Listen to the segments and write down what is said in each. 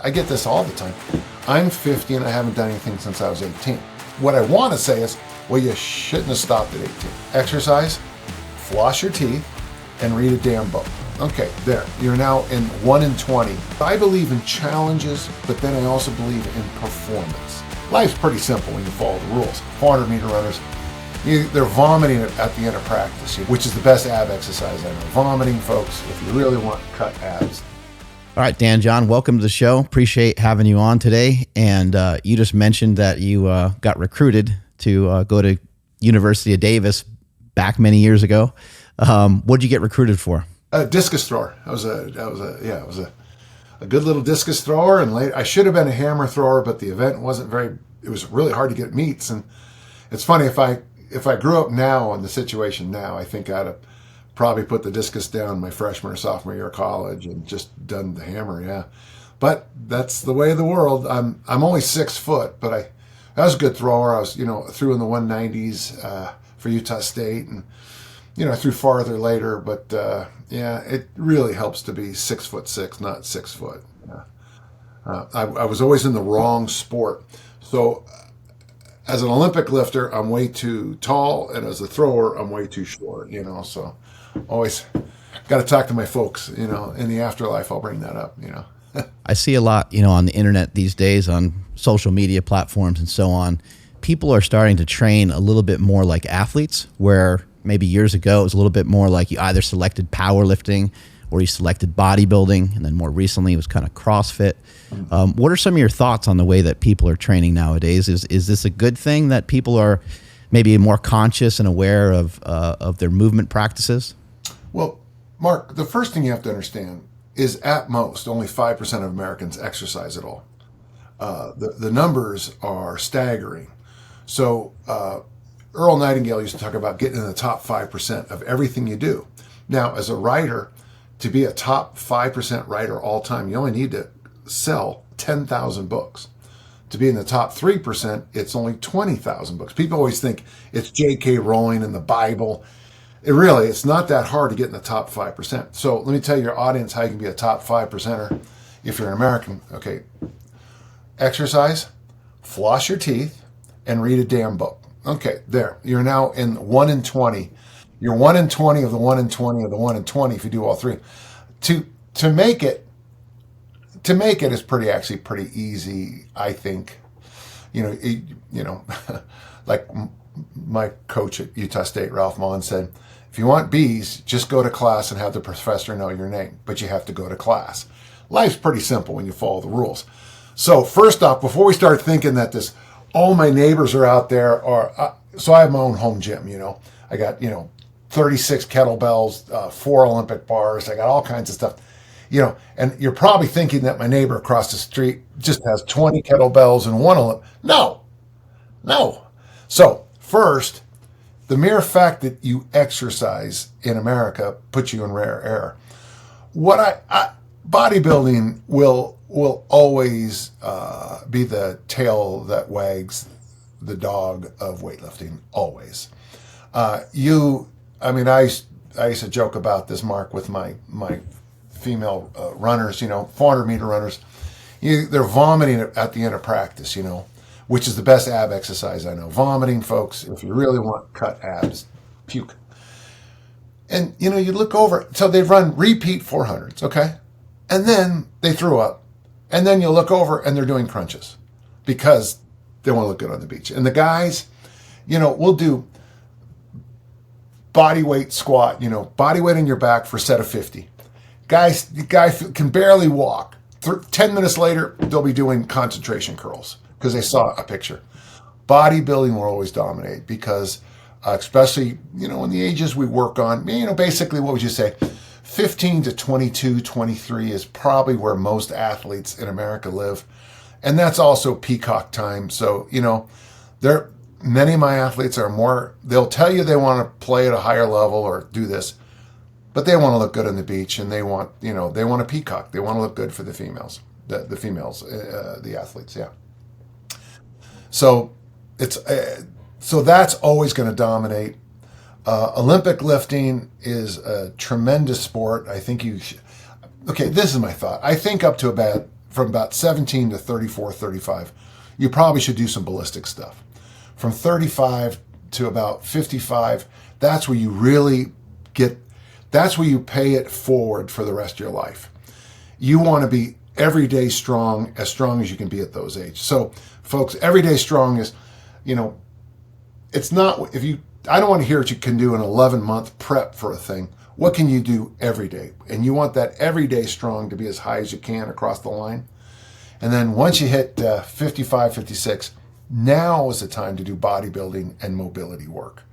I get this all the time. I'm 50 and I haven't done anything since I was 18. What I want to say is, well, you shouldn't have stopped at 18. Exercise, floss your teeth, and read a damn book. Okay, there. You're now in 1 in 20. I believe in challenges, but then I also believe in performance. Life's pretty simple when you follow the rules. 400-meter runners, they're vomiting at the end of practice, which is the best ab exercise I know. Vomiting, folks, if you really want to cut abs. All right, Dan John, welcome to the show. Appreciate having you on today. And you just mentioned that you got recruited to go to University of Davis back many years ago. What did you get recruited for? A discus thrower. I was a good little discus thrower, and I should have been a hammer thrower, but the event it was really hard to get meets. And it's funny, if I grew up now in the situation now, I think I'd have probably put the discus down my freshman or sophomore year of college and just done the hammer, yeah. But that's the way of the world. I'm only 6 foot, but I was a good thrower. I was, threw in the 190s for Utah State, and I threw farther later, but it really helps to be 6'6", not 6 foot. I was always in the wrong sport. So as an Olympic lifter, I'm way too tall, and as a thrower, I'm way too short, so always got to talk to my folks, in the afterlife, I'll bring that up, I see a lot, on the internet these days, on social media platforms and so on. People are starting to train a little bit more like athletes, where maybe years ago it was a little bit more like you either selected powerlifting or you selected bodybuilding, and then more recently it was kind of CrossFit. What are some of your thoughts on the way that people are training nowadays? Is this a good thing that people are maybe more conscious and aware of their movement practices? Well, Mark, the first thing you have to understand is at most only 5% of Americans exercise at all. The numbers are staggering. So Earl Nightingale used to talk about getting in the top 5% of everything you do. Now, as a writer, to be a top 5% writer all time, you only need to sell 10,000 books. To be in the top 3%, it's only 20,000 books. People always think it's J.K. Rowling and the Bible. It's not that hard to get in the top 5%. So let me tell your audience how you can be a top 5%er if you're an American. Okay, exercise, floss your teeth, and read a damn book. Okay, there. You're now in 1 in 20. You're 1 in 20 of the 1 in 20 of the 1 in 20 if you do all three. To make it is pretty easy, I think. Like my coach at Utah State, Ralph Mahn, said, if you want B's, just go to class and have the professor know your name, but you have to go to class. Life's pretty simple when you follow the rules. So first off, before we start thinking that all my neighbors are out there, so I have my own home gym, I got, 36 kettlebells, 4 Olympic bars. I got all kinds of stuff, and you're probably thinking that my neighbor across the street just has 20 kettlebells and 1 Olympic. No. So first, the mere fact that you exercise in America puts you in rare air. Bodybuilding will always be the tail that wags the dog of weightlifting, always. I used to joke about this, Mark, with my female runners, 400-meter runners. They're vomiting at the end of practice, which is the best ab exercise I know. Vomiting, folks, if you really want cut abs, puke. And, you look over, so they run repeat 400s, okay? And then they threw up. And then you look over and they're doing crunches because they want to look good on the beach. And the guys, we'll do body weight squat, body weight on your back for a set of 50. The guy can barely walk. 10 minutes later, they'll be doing concentration curls because they saw a picture. Bodybuilding will always dominate because, especially, in the ages we work on, basically, what would you say? 15 to 22, 23 is probably where most athletes in America live. And that's also peacock time. So, many of my athletes they'll tell you they want to play at a higher level or do this, but they want to look good on the beach, and they want a peacock. They want to look good for the females, the athletes. Yeah. So that's always going to dominate. Olympic lifting is a tremendous sport. I think this is my thought. I think up to about from about 17 to 34, 35, you probably should do some ballistic stuff. From 35 to about 55, that's where you really get, that's where you pay it forward for the rest of your life. You want to be everyday strong as you can be at those ages. So, folks, everyday strong is, you know, it's not, if you, I don't want to hear what you can do an 11-month prep for a thing. What can you do every day? And you want that everyday strong to be as high as you can across the line. And then once you hit 55, 56, now is the time to do bodybuilding and mobility work.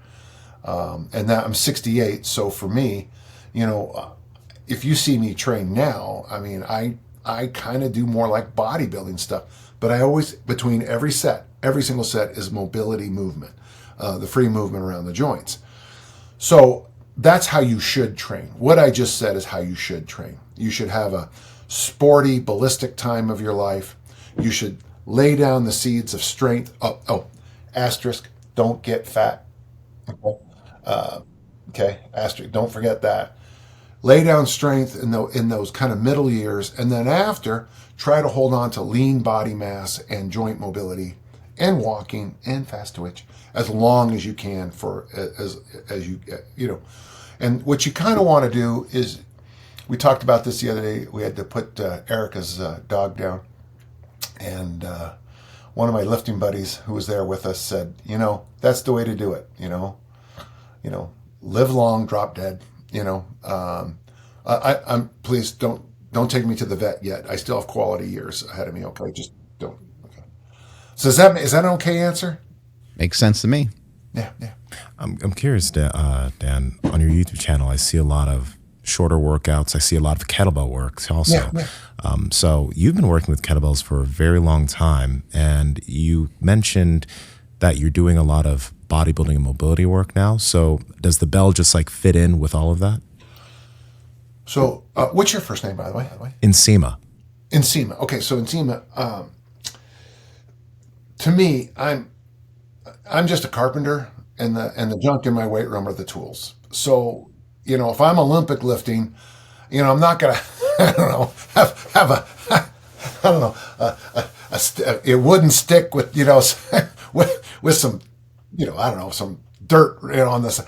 And that I'm 68, so for me, you know, if you see me train now, I mean, I kind of do more like bodybuilding stuff, but I always, between every single set is mobility movement, the free movement around the joints. So that's how you should train. What I just said is how you should train. You should have a sporty, ballistic time of your life. You should lay down the seeds of strength. Asterisk, don't get fat. Okay, asterisk, don't forget that. Lay down strength in those kind of middle years, and then after, try to hold on to lean body mass and joint mobility and walking and fast twitch as long as you can for as you know. And what you kind of want to do is, we talked about this the other day. We had to put Erica's dog down, and one of my lifting buddies who was there with us said, you know, that's the way to do it. You know, live long, drop dead. You know, I'm please don't take me to the vet yet. I still have quality years ahead of me. Okay, just don't. Okay. So is that an okay answer? Makes sense to me. Yeah. I'm curious, Dan, on your YouTube channel, I see a lot of shorter workouts. I see a lot of kettlebell works also. Yeah. So you've been working with kettlebells for a very long time, and you mentioned that you're doing a lot of bodybuilding and mobility work now. So does the bell just like fit in with all of that? So what's your first name, by the way? Nsima. Nsima. Okay, so Nsima, to me, I'm just a carpenter, and the junk in my weight room are the tools. So, you know, if I'm Olympic lifting, you know, I'm not gonna, I don't know, have a, I don't know, a wooden stick with, you know, with some, you know, I don't know, some dirt, you know, on this.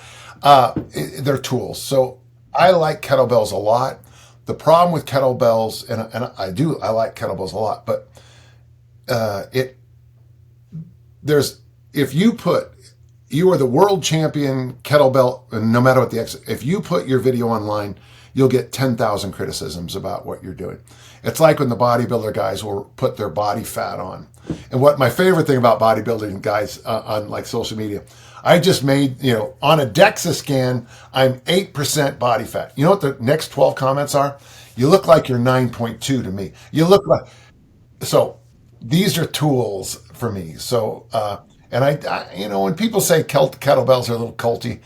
They're tools. So I like kettlebells a lot. The problem with kettlebells, and I like kettlebells a lot, but if you are the world champion kettlebell, and no matter what if you put your video online, you'll get 10,000 criticisms about what you're doing. It's like when the bodybuilder guys will put their body fat on. And what my favorite thing about bodybuilding guys on like social media, I just made, you know, on a DEXA scan, I'm 8% body fat. You know what the next 12 comments are? You look like you're 9.2 to me. You look like, so these are tools for me. So, and I you know, when people say kettlebells are a little culty,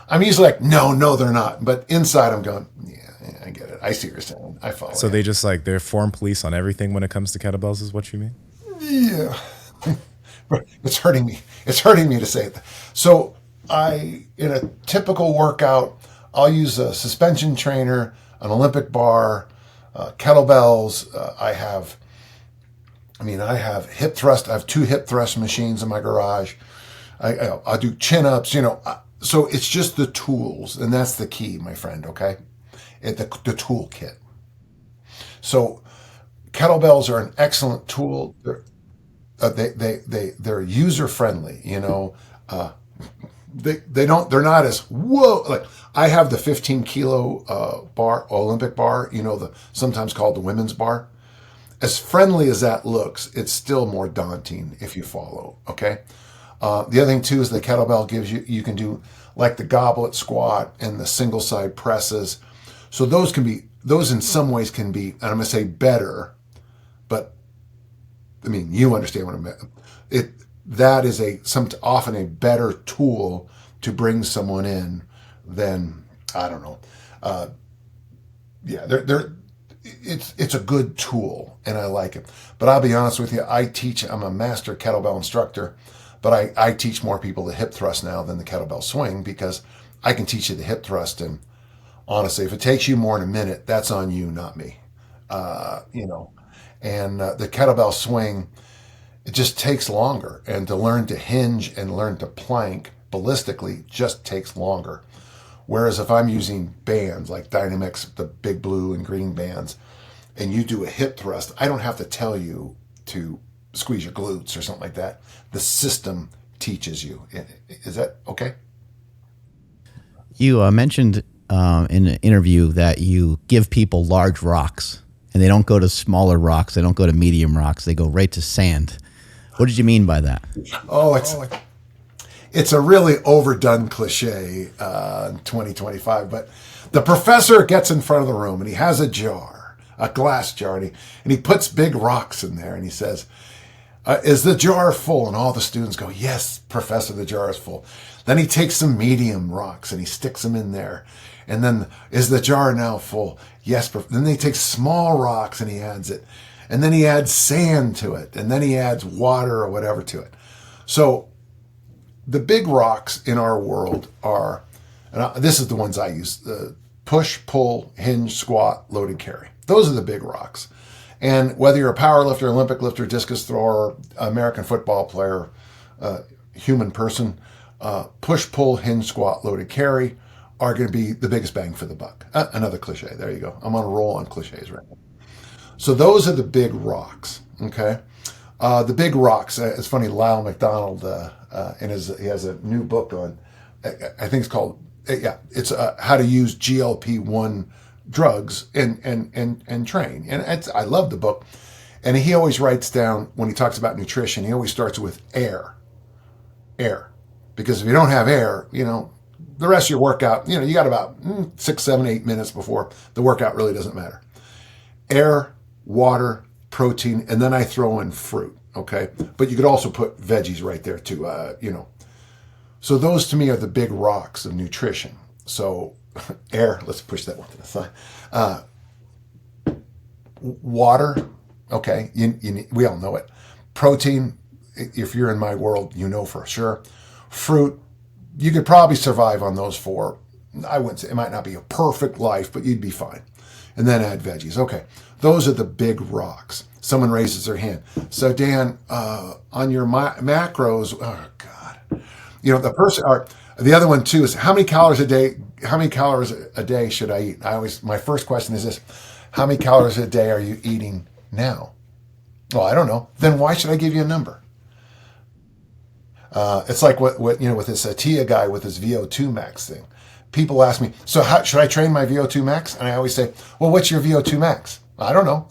I'm usually like, no, they're not. But inside I'm going, yeah, I get it. I see what you're saying. I follow. So they just like, they're form police on everything when it comes to kettlebells is what you mean? Yeah. It's hurting me. It's hurting me to say it. So in a typical workout, I'll use a suspension trainer, an Olympic bar, kettlebells. I have hip thrust. I have 2 hip thrust machines in my garage. I do chin-ups, you know. So it's just the tools, and that's the key, my friend, okay? The toolkit. So kettlebells are an excellent tool. They're user friendly, you know. They're not as whoa. Like I have the 15 kilo bar, Olympic bar, you know, sometimes called the women's bar. As friendly as that looks, it's still more daunting if you follow. Okay. The other thing too is the kettlebell gives you can do like the goblet squat and the single side presses. So those in some ways can be, and I'm gonna say better, but I mean, you understand what I meant. That is often a better tool to bring someone in than, I don't know. It's a good tool, and I like it. But I'll be honest with you, I'm a master kettlebell instructor, but I teach more people the hip thrust now than the kettlebell swing, because I can teach you the hip thrust, and honestly, if it takes you more than a minute, that's on you, not me. You know. And the kettlebell swing, it just takes longer. And to learn to hinge and learn to plank ballistically just takes longer. Whereas if I'm using bands like Dynamics, the big blue and green bands, and you do a hip thrust, I don't have to tell you to squeeze your glutes or something like that. The system teaches you. Is that okay? You mentioned in an interview that you give people large rocks, and they don't go to smaller rocks. They don't go to medium rocks. They go right to sand. What did you mean by that? Oh, it's a really overdone cliche in 2025, but the professor gets in front of the room and he has a jar, a glass jar, and he puts big rocks in there and he says, is the jar full? And all the students go, yes, professor, the jar is full. Then he takes some medium rocks and he sticks them in there. And then, is the jar now full? Yes. Then he takes small rocks and he adds it. And then he adds sand to it. And then he adds water or whatever to it. So the big rocks in our world are, and this is the ones I use, push, pull, hinge, squat, loaded carry. Those are the big rocks. And whether you're a power lifter, Olympic lifter, discus thrower, American football player, human person, push, pull, hinge, squat, loaded carry are going to be the biggest bang for the buck. Another cliche. There you go. I'm on a roll on cliches right now. So those are the big rocks. Okay. The big rocks. It's funny. Lyle McDonald, he has a new book on, I think it's called, it's how to use GLP-1 drugs and train. And I love the book. And he always writes down, when he talks about nutrition, he always starts with air. Because if you don't have air, the rest of your workout, you got about 6, 7, 8 minutes before the workout really doesn't matter. Air, water, protein, and then I throw in fruit. Okay. But you could also put veggies right there too, So those to me are the big rocks of nutrition. So air, let's push that one to the side. Water, okay, we all know it. Protein, if you're in my world, for sure. Fruit, you could probably survive on those 4. I wouldn't say, it might not be a perfect life, but you'd be fine. And then add veggies. Okay, those are the big rocks. Someone raises their hand. So Dan, on your macros, oh God, the other one too is how many calories a day? How many calories a day should I eat? My first question is this: how many calories a day are you eating now? Well, I don't know. Then why should I give you a number? It's like what with this Tia guy with his VO2 max thing. People ask me, so how should I train my VO2 max? And I always say, well, what's your VO2 max? I don't know.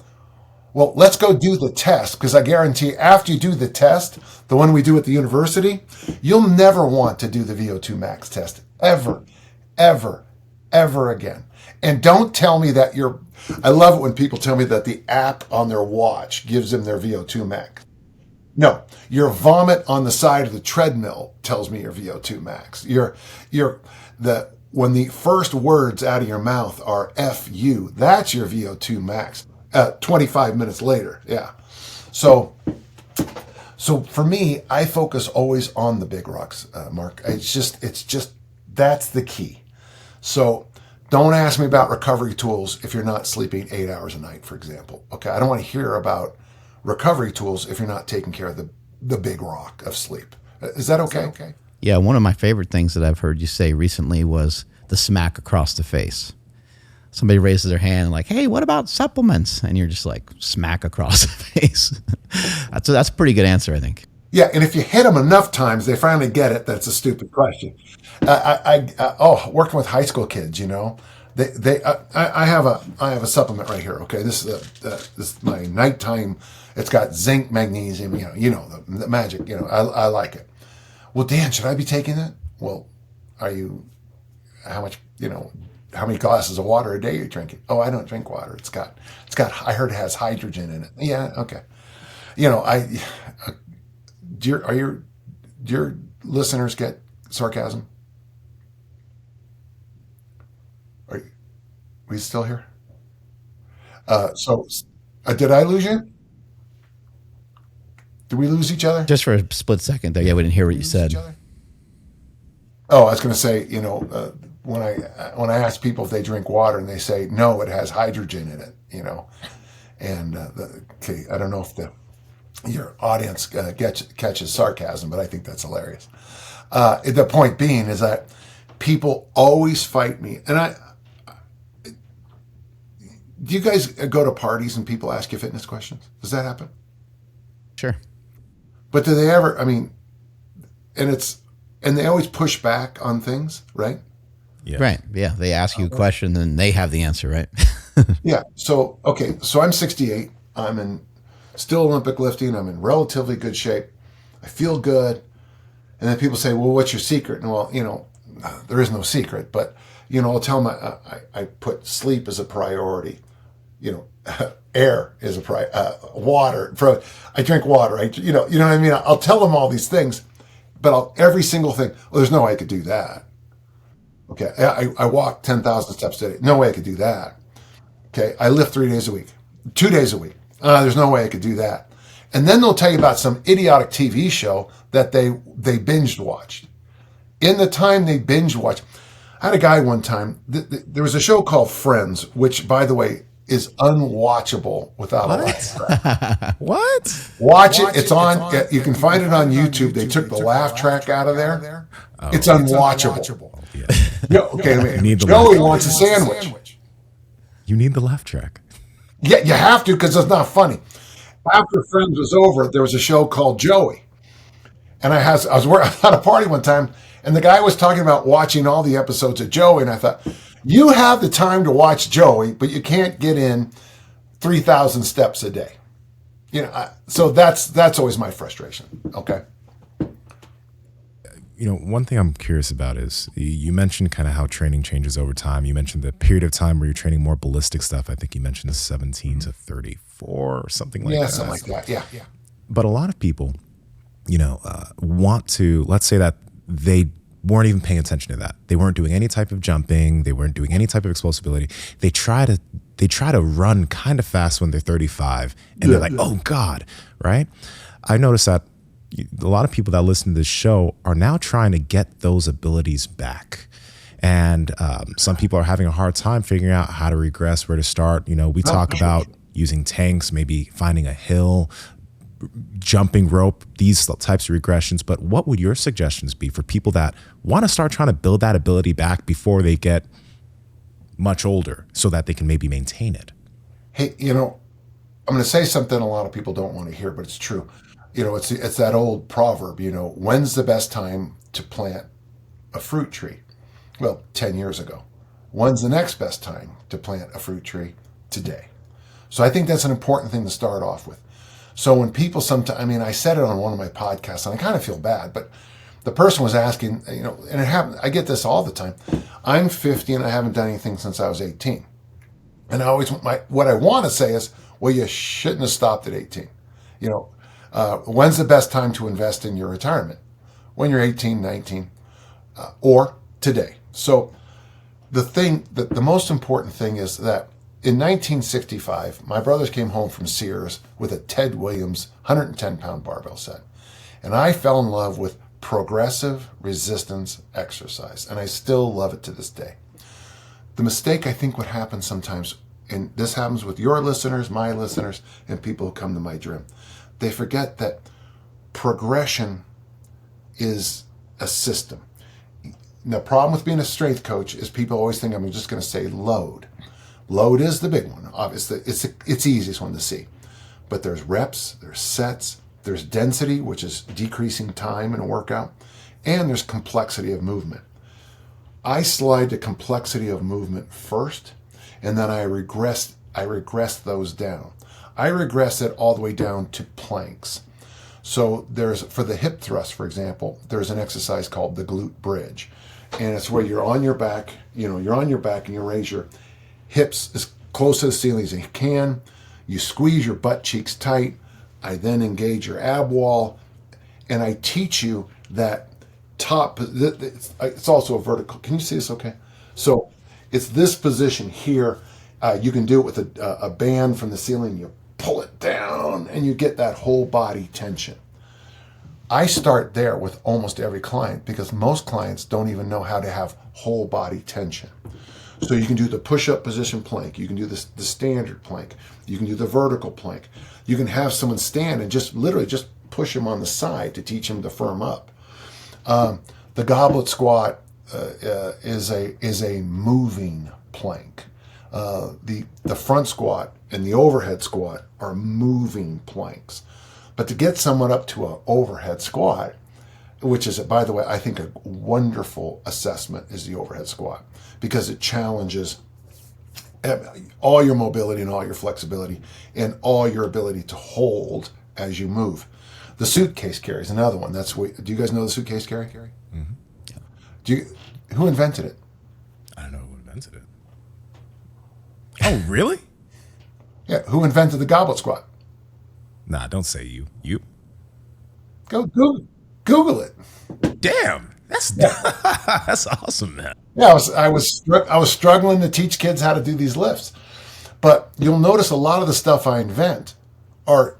Well, let's go do the test, because I guarantee after you do the test, the one we do at the university, you'll never want to do the VO2 max test ever, ever, ever again. And don't tell me that I love it when people tell me that the app on their watch gives them their VO2 max. No, your vomit on the side of the treadmill tells me your VO2 max. When the first words out of your mouth are F you, that's your VO2 max. 25 minutes later, yeah. So for me, I focus always on the big rocks, Mark. It's just that's the key. So don't ask me about recovery tools if you're not sleeping 8 hours a night, for example. Okay, I don't want to hear about recovery tools if you're not taking care of the big rock of sleep. Is that okay? Okay. Yeah, one of my favorite things that I've heard you say recently was the smack across the face. Somebody raises their hand like, hey, what about supplements? And you're just like, smack across the face. That's a pretty good answer, I think. Yeah, and if you hit them enough times, they finally get it. That's a stupid question. Working with high school kids, I have a supplement right here. Okay, this is my nighttime. It's got zinc, magnesium. The magic. I like it. Well, Dan, should I be taking that? Well, how much? How many glasses of water a day are you drinking? Oh, I don't drink water. It's got. I heard it has hydrogen in it. Yeah, okay. Do your listeners get sarcasm? Are we still here? Did I lose you? Did we lose each other? Just for a split second there. Yeah, we didn't hear what you said. Oh, I was going to say, when I ask people if they drink water and they say, no, it has hydrogen in it, And okay, I don't know if your audience catches sarcasm, but I think that's hilarious. The point being is that people always fight me. And do you guys go to parties and people ask you fitness questions? Does that happen? Sure. But do they ever, I mean, and they always push back on things, right? Yeah. Right. Yeah. They ask you a question, then they have the answer, right? Yeah. So, okay. So I'm 68. I'm in still Olympic lifting. I'm in relatively good shape. I feel good. And then people say, well, what's your secret? And well, there is no secret, but, I'll tell them I put sleep as a priority. Air is a water. I drink water. You know what I mean? I'll tell them all these things, but every single thing, well, there's no way I could do that. Okay. I walk 10,000 steps a day. No way I could do that. Okay. I lift 3 days a week, 2 days a week. There's no way I could do that. And then they'll tell you about some idiotic TV show that they binge watched. In the time they binge watched, I had a guy one time, there was a show called Friends, which, by the way, is unwatchable without a laugh track. What? Watch it. It's on. You can find it on YouTube. They took the laugh track out of there. It's unwatchable. Yeah. Okay, You need the Joey laugh wants a sandwich. You need the laugh track. Yeah, you have to because it's not funny. After Friends was over, there was a show called Joey. And I was at a party one time, and the guy was talking about watching all the episodes of Joey, and I thought, you have the time to watch Joey, but you can't get in 3,000 steps a day. So that's always my frustration. Okay. One thing I'm curious about is you mentioned kind of how training changes over time. You mentioned the period of time where you're training more ballistic stuff. I think you mentioned 17 to 34 or something like that. Yeah, something like that. Yeah. But a lot of people, want to, let's say that they weren't even paying attention to that. They weren't doing any type of jumping. They weren't doing any type of explosibility. They try to run kind of fast when they're 35 and they're like, oh God, right? I noticed that a lot of people that listen to this show are now trying to get those abilities back. And some people are having a hard time figuring out how to regress, where to start. We talk about using tanks, maybe finding a hill, jumping rope, these types of regressions. But what would your suggestions be for people that want to start trying to build that ability back before they get much older so that they can maybe maintain it? Hey, I'm going to say something a lot of people don't want to hear, but it's true. It's that old proverb, when's the best time to plant a fruit tree? Well, 10 years ago. When's the next best time to plant a fruit tree? Today. So I think that's an important thing to start off with. So when people I said it on one of my podcasts, and I kind of feel bad, but the person was asking, and it happened, I get this all the time. I'm 50 and I haven't done anything since I was 18. And what I want to say is, well, you shouldn't have stopped at 18. When's the best time to invest in your retirement? When you're 18, 19, or today. So the most important thing is that in 1965, my brothers came home from Sears with a Ted Williams 110-pound barbell set. And I fell in love with progressive resistance exercise, and I still love it to this day. The mistake I think would happen sometimes, and this happens with your listeners, my listeners, and people who come to my gym, they forget that progression is a system. The problem with being a strength coach is people always think I'm just going to say load. Load is the big one. Obviously, it's the easiest one to see. But there's reps, there's sets, there's density, which is decreasing time in a workout, and there's complexity of movement. I slide the complexity of movement first, and then I regress those down. I regress it all the way down to planks. So for the hip thrust, for example, there's an exercise called the glute bridge. And it's where you're on your back, and you raise your hips as close to the ceiling as you can. You squeeze your butt cheeks tight. I then engage your ab wall, and I teach you that top. It's also a vertical. Can you see this? Okay. So it's this position here. You can do it with a band from the ceiling. You pull it down, and you get that whole body tension. I start there with almost every client because most clients don't even know how to have whole body tension. So you can do the push-up position plank. You can do the standard plank. You can do the vertical plank. You can have someone stand and just literally just push him on the side to teach him to firm up. The goblet squat is a moving plank. The front squat and the overhead squat are moving planks. But to get someone up to an overhead squat, which is, by the way, I think a wonderful assessment is the overhead squat, because it challenges all your mobility and all your flexibility and all your ability to hold as you move. The suitcase carry is another one. Do you guys know the suitcase carry? Mm-hmm. Who invented it? I don't know who invented it. Oh, really? Yeah, who invented the goblet squat? Nah, don't say you. You. Go Google it. Damn, that's awesome, man. Yeah, I was struggling to teach kids how to do these lifts, but you'll notice a lot of the stuff I invent are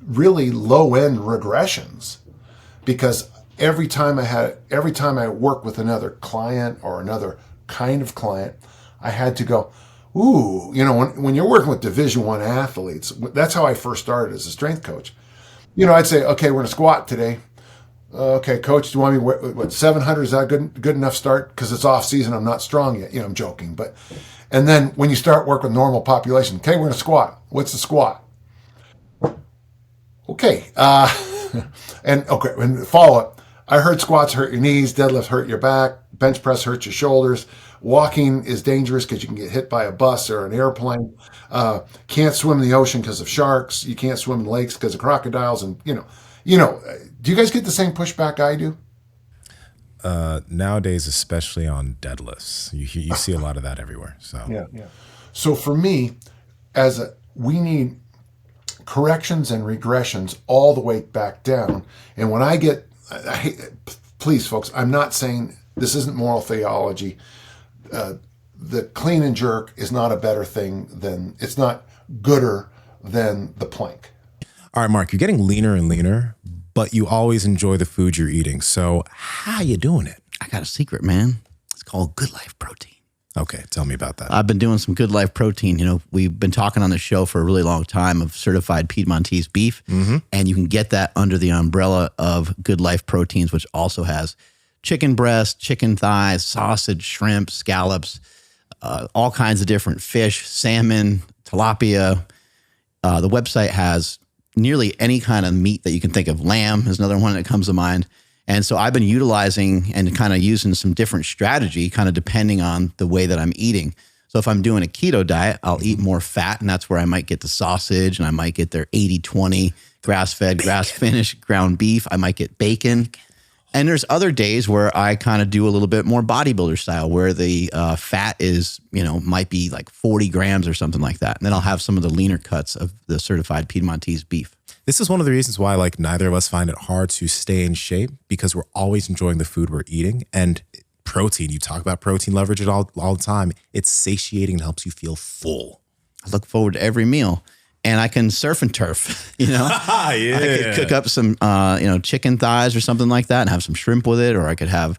really low end regressions, because every time I work with another client or another kind of client, I had to go, ooh, when you're working with Division I athletes, that's how I first started as a strength coach. I'd say, okay, we're gonna squat today. Okay, coach, do you want me, what 700, is that good enough start? Because it's off season, I'm not strong yet. I'm joking. And then when you start work with normal population, okay, we're gonna squat. What's the squat? Okay, and follow up. I heard squats hurt your knees, deadlifts hurt your back, bench press hurts your shoulders. Walking is dangerous because you can get hit by a bus or an airplane. Can't swim in the ocean because of sharks. You can't swim in lakes because of crocodiles. And do you guys get the same pushback I do? Nowadays, especially on deadlifts, you see a lot of that everywhere. So yeah. So for me, we need corrections and regressions all the way back down. And when please, folks, I'm not saying this isn't moral theology. The clean and jerk is not a better thing it's not gooder than the plank. All right, Mark, you're getting leaner and leaner, but you always enjoy the food you're eating. So how you doing it? I got a secret, man. It's called Good Life Protein. Okay, tell me about that. I've been doing some Good Life Protein. We've been talking on the show for a really long time of certified Piedmontese beef, and you can get that under the umbrella of Good Life Proteins, which also has chicken breast, chicken thighs, sausage, shrimp, scallops, all kinds of different fish, salmon, tilapia. The website has nearly any kind of meat that you can think of. Lamb is another one that comes to mind. And so I've been utilizing and kind of using some different strategy, kind of depending on the way that I'm eating. So if I'm doing a keto diet, I'll eat more fat, and that's where I might get the sausage, and I might get their 80-20 grass-fed, grass-finished ground beef. I might get bacon. And there's other days where I kind of do a little bit more bodybuilder style, where the fat is, might be like 40 grams or something like that. And then I'll have some of the leaner cuts of the certified Piedmontese beef. This is one of the reasons why neither of us find it hard to stay in shape, because we're always enjoying the food we're eating. And protein, you talk about protein, leverage it all the time. It's satiating and helps you feel full. I look forward to every meal. And I can surf and turf, Yeah. I could cook up some, chicken thighs or something like that and have some shrimp with it, or I could have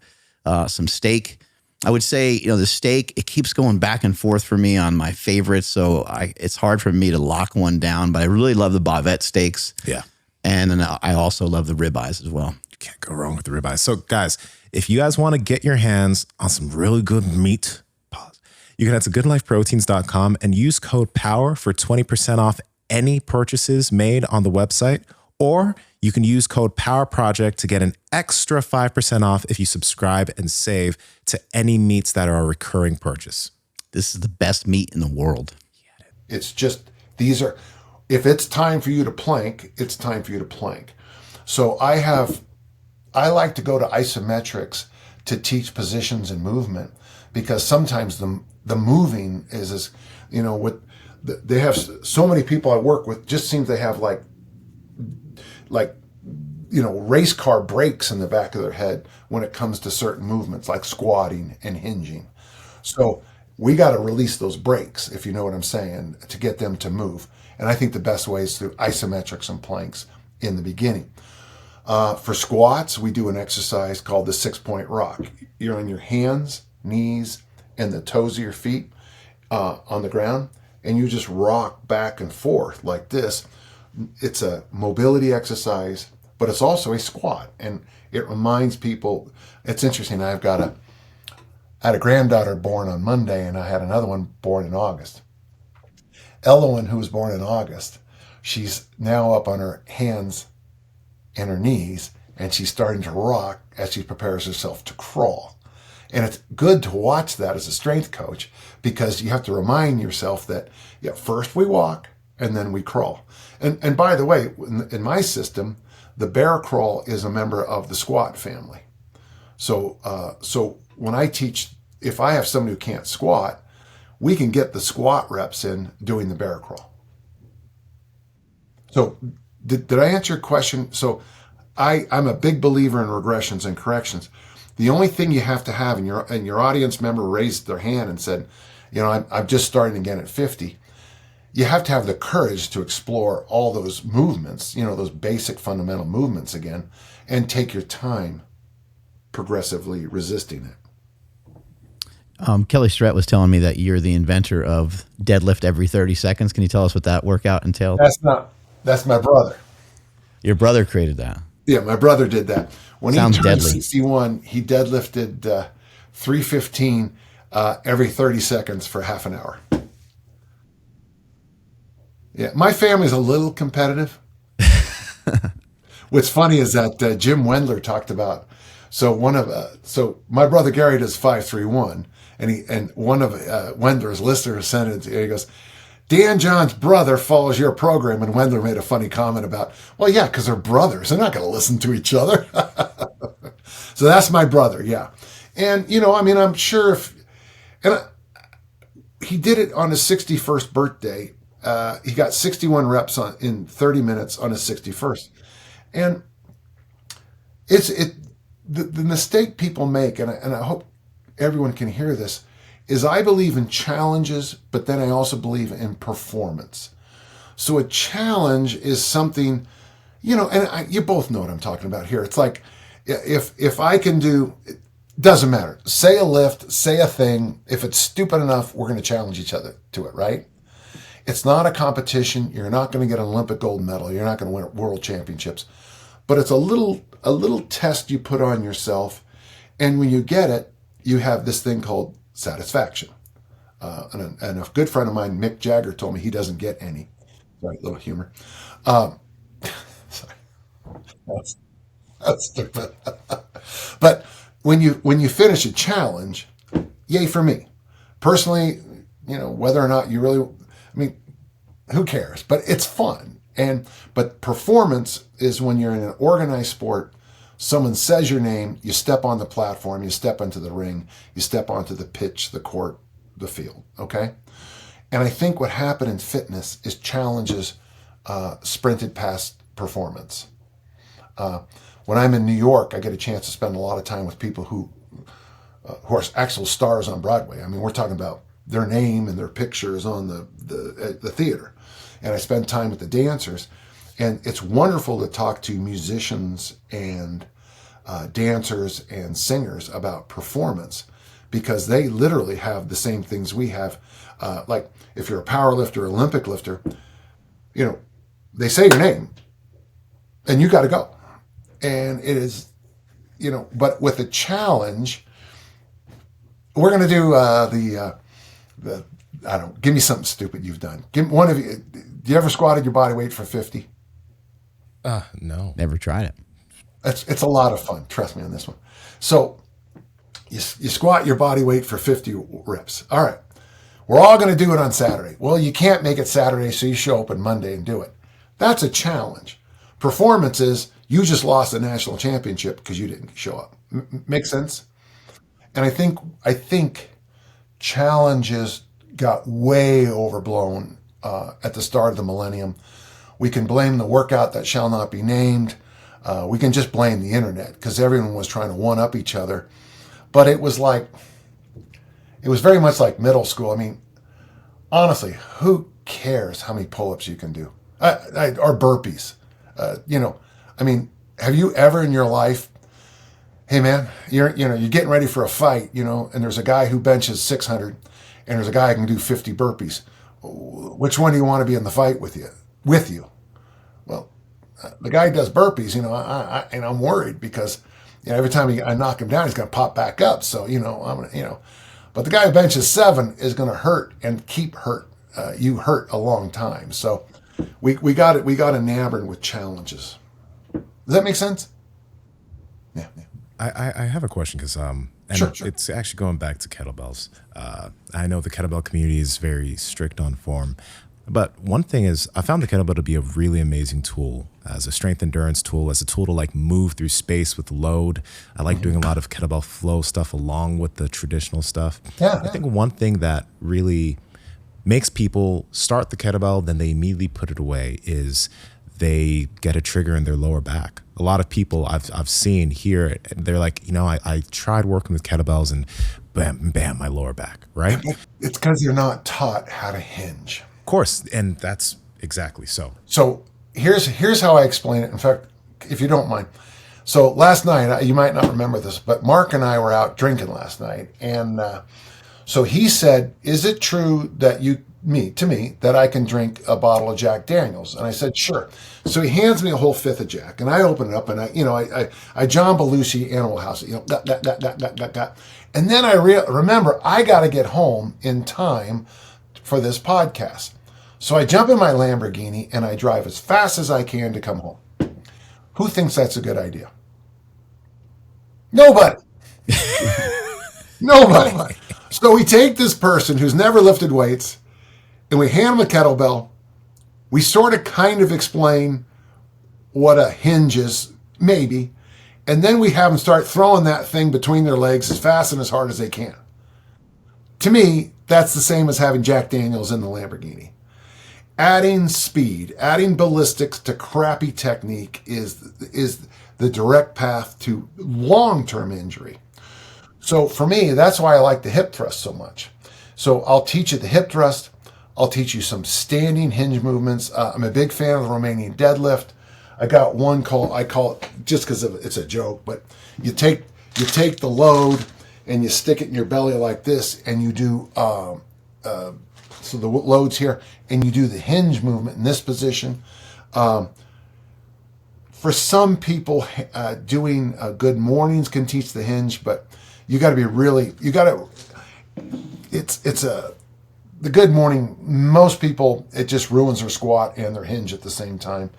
some steak. I would say, the steak, it keeps going back and forth for me on my favorites. So it's hard for me to lock one down, but I really love the bavette steaks. Yeah. And then I also love the ribeyes as well. You can't go wrong with the ribeyes. So guys, if you guys want to get your hands on some really good meat, you can head to goodlifeproteins.com and use code POWER for 20% off any purchases made on the website, or you can use code POWERPROJECT to get an extra 5% off if you subscribe and save to any meats that are a recurring purchase. This is the best meat in the world. It's just, if it's time for you to plank, it's time for you to plank. So I like to go to Isometrics to teach positions and movement, because sometimes the moving is they have so many people I work with, just seems they have like race car brakes in the back of their head when it comes to certain movements like squatting and hinging. So we got to release those brakes, if you know what I'm saying, to get them to move. And I think the best way is through isometrics and planks in the beginning. For squats, we do an exercise called the 6-point rock. You're on your hands, knees, and the toes of your feet on the ground, and you just rock back and forth like this. It's a mobility exercise, but it's also a squat, and it reminds people. It's interesting. I had a granddaughter born on Monday, and I had another one born in August. Elowen, who was born in August, she's now up on her hands and her knees, and she's starting to rock as she prepares herself to crawl. And it's good to watch that as a strength coach, because you have to remind yourself that, yeah, first we walk and then we crawl. And by the way, in my system, the bear crawl is a member of the squat family. So when I teach, if I have somebody who can't squat, we can get the squat reps in doing the bear crawl. So did I answer your question? So I'm a big believer in regressions and corrections. The only thing you have to have, and your audience member raised their hand and said, I'm just starting again at 50. You have to have the courage to explore all those movements, those basic fundamental movements again, and take your time progressively resisting it. Kelly Stret was telling me that you're the inventor of deadlift every 30 seconds. Can you tell us what that workout entailed? That's my brother. Your brother created that. Yeah, my brother did that. When Sounds he turned deadly. 61, he deadlifted 315 every 30 seconds for half an hour. Yeah, my family's a little competitive. What's funny is that Jim Wendler talked about. So my brother Gary does 531, and one of Wendler's listeners sent it. He goes, Dan John's brother follows your program, and Wendler made a funny comment about, well, yeah, because they're brothers. They're not going to listen to each other. So that's my brother, yeah. And, I'm sure he did it on his 61st birthday. He got 61 reps in 30 minutes on his 61st. And the mistake people make, and I hope everyone can hear this, is I believe in challenges, but then I also believe in performance. So a challenge is something, and you both know what I'm talking about here. It's like, if I can do, it doesn't matter. Say a lift, say a thing. If it's stupid enough, we're going to challenge each other to it, right? It's not a competition. You're not going to get an Olympic gold medal. You're not going to win world championships. But it's a little test you put on yourself. And when you get it, you have this thing called satisfaction. And a good friend of mine, Mick Jagger, told me he doesn't get any. Right, little humor. Sorry. That's stupid. But when you finish a challenge, yay for me. Personally, whether or not you really, who cares? But it's fun. But performance is when you're in an organized sport, someone says your name, you step on the platform, you step into the ring, you step onto the pitch, the court, the field, okay? And I think what happened in fitness is challenges sprinted past performance. When I'm in New York, I get a chance to spend a lot of time with people who are actual stars on Broadway. We're talking about their name and their pictures on the theater. And I spend time with the dancers. And it's wonderful to talk to musicians and dancers and singers about performance, because they literally have the same things we have. Like if you're a power lifter, Olympic lifter, they say your name and you got to go. And it is, but with a challenge, we're going to do give me something stupid you've done. Give one of you. Do you ever squatted your body weight for 50? No. Never tried it. It's a lot of fun. Trust me on this one. So you squat your body weight for 50 reps. All right. We're all going to do it on Saturday. Well, you can't make it Saturday, so you show up on Monday and do it. That's a challenge. Performance is you just lost a national championship because you didn't show up. Make sense? And I think challenges got way overblown at the start of the millennium. We can blame the workout that shall not be named. We can just blame the internet because everyone was trying to one-up each other. But it was very much like middle school. Honestly, who cares how many pull-ups you can do? Or burpees. Have you ever in your life hey man, you're getting ready for a fight, and there's a guy who benches 600, and there's a guy who can do 50 burpees. Which one do you want to be in the fight with you? Well, the guy who does burpees, and I'm worried because every time I knock him down, he's going to pop back up. So but the guy who benches 7 is going to hurt and keep you hurt a long time. So we got enamored with challenges. Does that make sense? Yeah. I have a question because Sure. it's actually going back to kettlebells. I know the kettlebell community is very strict on form, but one thing is I found the kettlebell to be a really amazing tool as a strength endurance tool, as a tool to like move through space with load. I like doing a lot of kettlebell flow stuff along with the traditional stuff. Yeah. I think one thing that really makes people start the kettlebell, then they immediately put it away is they get a trigger in their lower back. A lot of people I've seen here, they're like, I tried working with kettlebells and bam, bam, my lower back, right? It's because you're not taught how to hinge. Of course, and that's exactly so. So here's how I explain it. In fact, if you don't mind. So last night, you might not remember this, but Mark and I were out drinking last night. And so he said, is it true that that I can drink a bottle of Jack Daniels? And I said, sure. So he hands me a whole fifth of Jack, and I open it up, and I John Belushi Animal House, and then I remember I got to get home in time for this podcast. So I jump in my Lamborghini and I drive as fast as I can to come home. Who thinks that's a good idea? Nobody. Nobody. So we take this person who's never lifted weights, and we hand them a kettlebell. We sort of kind of explain what a hinge is, maybe, and then we have them start throwing that thing between their legs as fast and as hard as they can. To me, that's the same as having Jack Daniels in the Lamborghini. Adding speed, adding ballistics to crappy technique is the direct path to long-term injury. So for me, that's why I like the hip thrust so much. So I'll teach you the hip thrust. I'll teach you some standing hinge movements. I'm a big fan of the Romanian deadlift. I got one I call it just because it's a joke, but you take the load and you stick it in your belly like this, and you do so the load's here, and you do the hinge movement in this position. For some people, doing good mornings can teach the hinge, but you got to be the good morning, most people, it just ruins their squat and their hinge at the same time.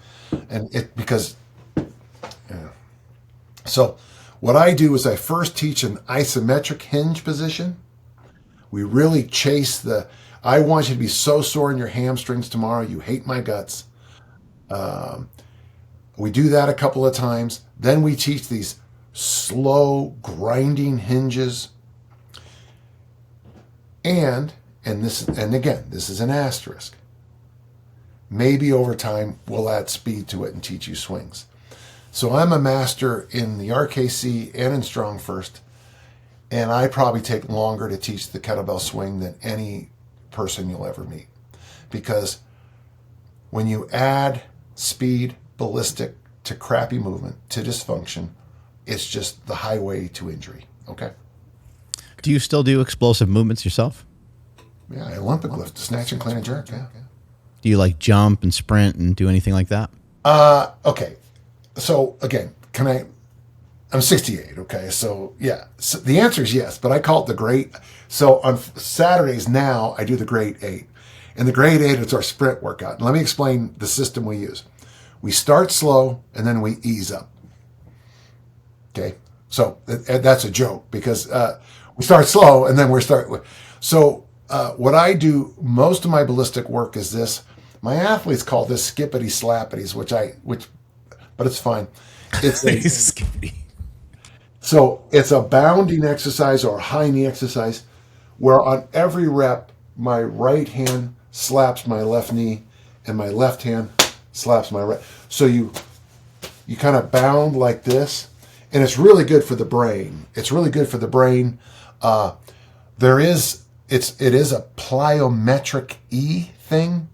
So what I do is I first teach an isometric hinge position. We really chase I want you to be so sore in your hamstrings tomorrow, you hate my guts. We do that a couple of times. Then we teach these slow grinding hinges. And again, this is an asterisk. Maybe over time we'll add speed to it and teach you swings. So I'm a master in the RKC and in Strong First, and I probably take longer to teach the kettlebell swing than any person you'll ever meet. Because when you add speed, ballistic to crappy movement, to dysfunction, it's just the highway to injury. Okay? Do you still do explosive movements yourself? Yeah, Olympic lift, snatch and clean and jerk. Yeah. Do you like jump and sprint and do anything like that? Okay. So again, I'm 68. Okay. So yeah, so the answer is yes, but I call it the great. So on Saturdays now I do the Great 8, and the Great 8 is our sprint workout. And let me explain the system we use. We start slow and then we ease up. Okay. So that's a joke because, we start slow and then so what I do, most of my ballistic work is this. My athletes call this skippity slappities, but it's fine. It's Skippity. So it's a bounding exercise or a high knee exercise where on every rep, my right hand slaps my left knee and my left hand slaps my right. So you kind of bound like this, and it's really good for the brain. It's really good for the brain. It is a plyometric E thing,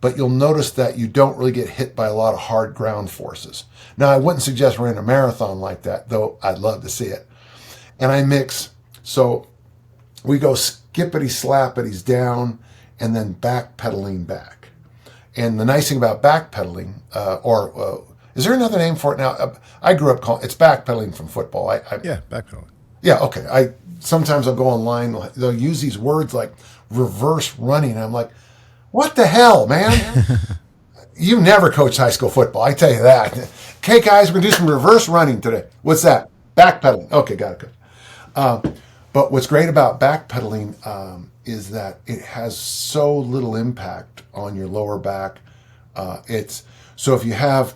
but you'll notice that you don't really get hit by a lot of hard ground forces. Now, I wouldn't suggest running a marathon like that, though I'd love to see it. And I mix, so we go skippity slappities down and then backpedaling back. And the nice thing about backpedaling, is there another name for it now? I grew up calling it's backpedaling from football. Yeah, backpedaling. Yeah, okay. Sometimes I'll go online, they'll use these words like reverse running. I'm like, what the hell, man? You never coached high school football, I tell you that. Okay, guys, we're going to do some reverse running today. What's that? Backpedaling. Okay, got it, good. But what's great about backpedaling is that it has so little impact on your lower back. So if you have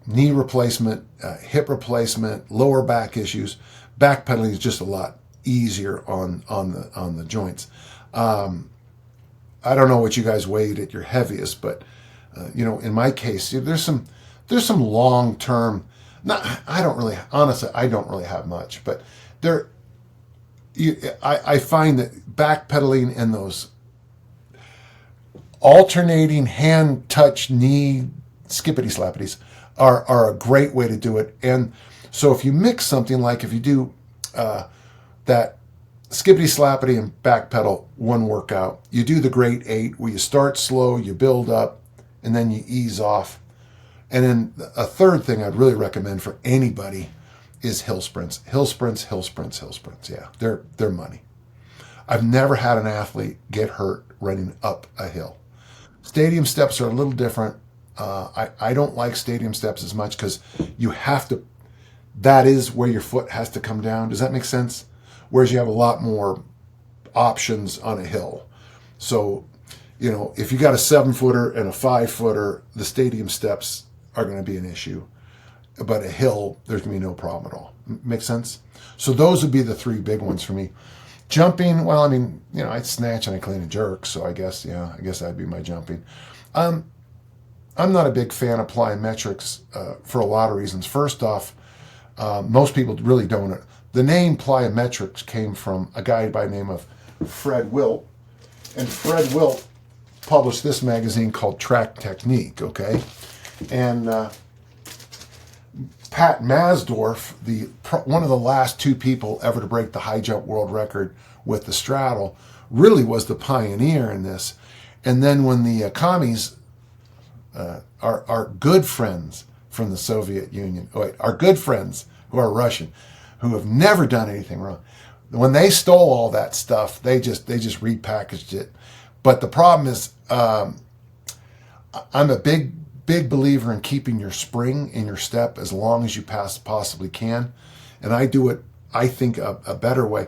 knee replacement, hip replacement, lower back issues, backpedaling is just a lot easier on the joints. I don't know what you guys weighed at your heaviest, but in my case, there's some long term. I don't really have much, but I find that backpedaling and those alternating hand touch knee skippity slappities are a great way to do it. And so if you mix something like if you do that skippity slappity and backpedal one workout, you do the great 8 where you start slow, you build up, and then you ease off. And then a third thing I'd really recommend for anybody is hill sprints. Hill sprints. Yeah, they're money. I've never had an athlete get hurt running up a hill. Stadium steps are a little different. I don't like stadium steps as much because that is where your foot has to come down. Does that make sense? Whereas you have a lot more options on a hill. So, if you got a 7-footer and a 5-footer, the stadium steps are going to be an issue. But a hill, there's going to be no problem at all. Make sense? So those would be the 3 big ones for me. Jumping, well, I'd snatch and I clean and jerk. So I guess that'd be my jumping. I'm not a big fan of plyometrics for a lot of reasons. First off, most people really don't. The name Plyometrics came from a guy by the name of Fred Wilt. And Fred Wilt published this magazine called Track Technique, okay? And Pat Masdorf, one of the last 2 people ever to break the high jump world record with the straddle, really was the pioneer in this. And then when the commies, our good friends from the Soviet Union, our good friends who are Russian, who have never done anything wrong, when they stole all that stuff, they just repackaged it. But the problem is, I'm a big believer in keeping your spring in your step as long as you possibly can. And I do it, I think, a better way.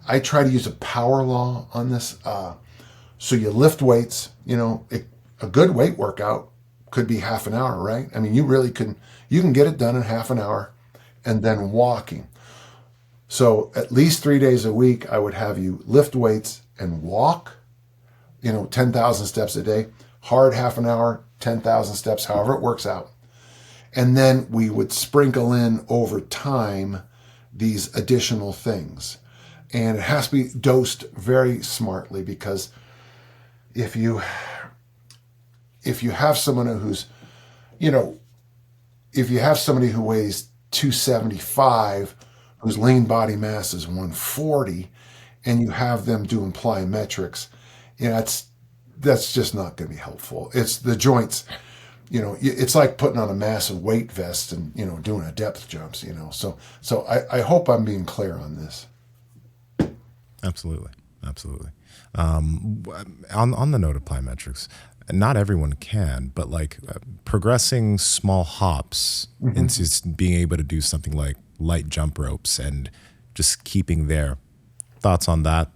I try to use a power law on this. So you lift weights, a good weight workout could be half an hour, right? You can get it done in half an hour and then walking. So at least 3 days a week, I would have you lift weights and walk, 10,000 steps a day, hard half an hour, 10,000 steps, however it works out. And then we would sprinkle in over time these additional things. And it has to be dosed very smartly, because if you have someone who's, if you have somebody who weighs 275, whose lean body mass is 140, and you have them doing plyometrics, that's just not going to be helpful. It's the joints, it's like putting on a massive weight vest and, doing a depth jumps, So I hope I'm being clear on this. Absolutely. On the note of plyometrics, not everyone can, but progressing small hops into being able to do something like light jump ropes and just keeping their thoughts on that.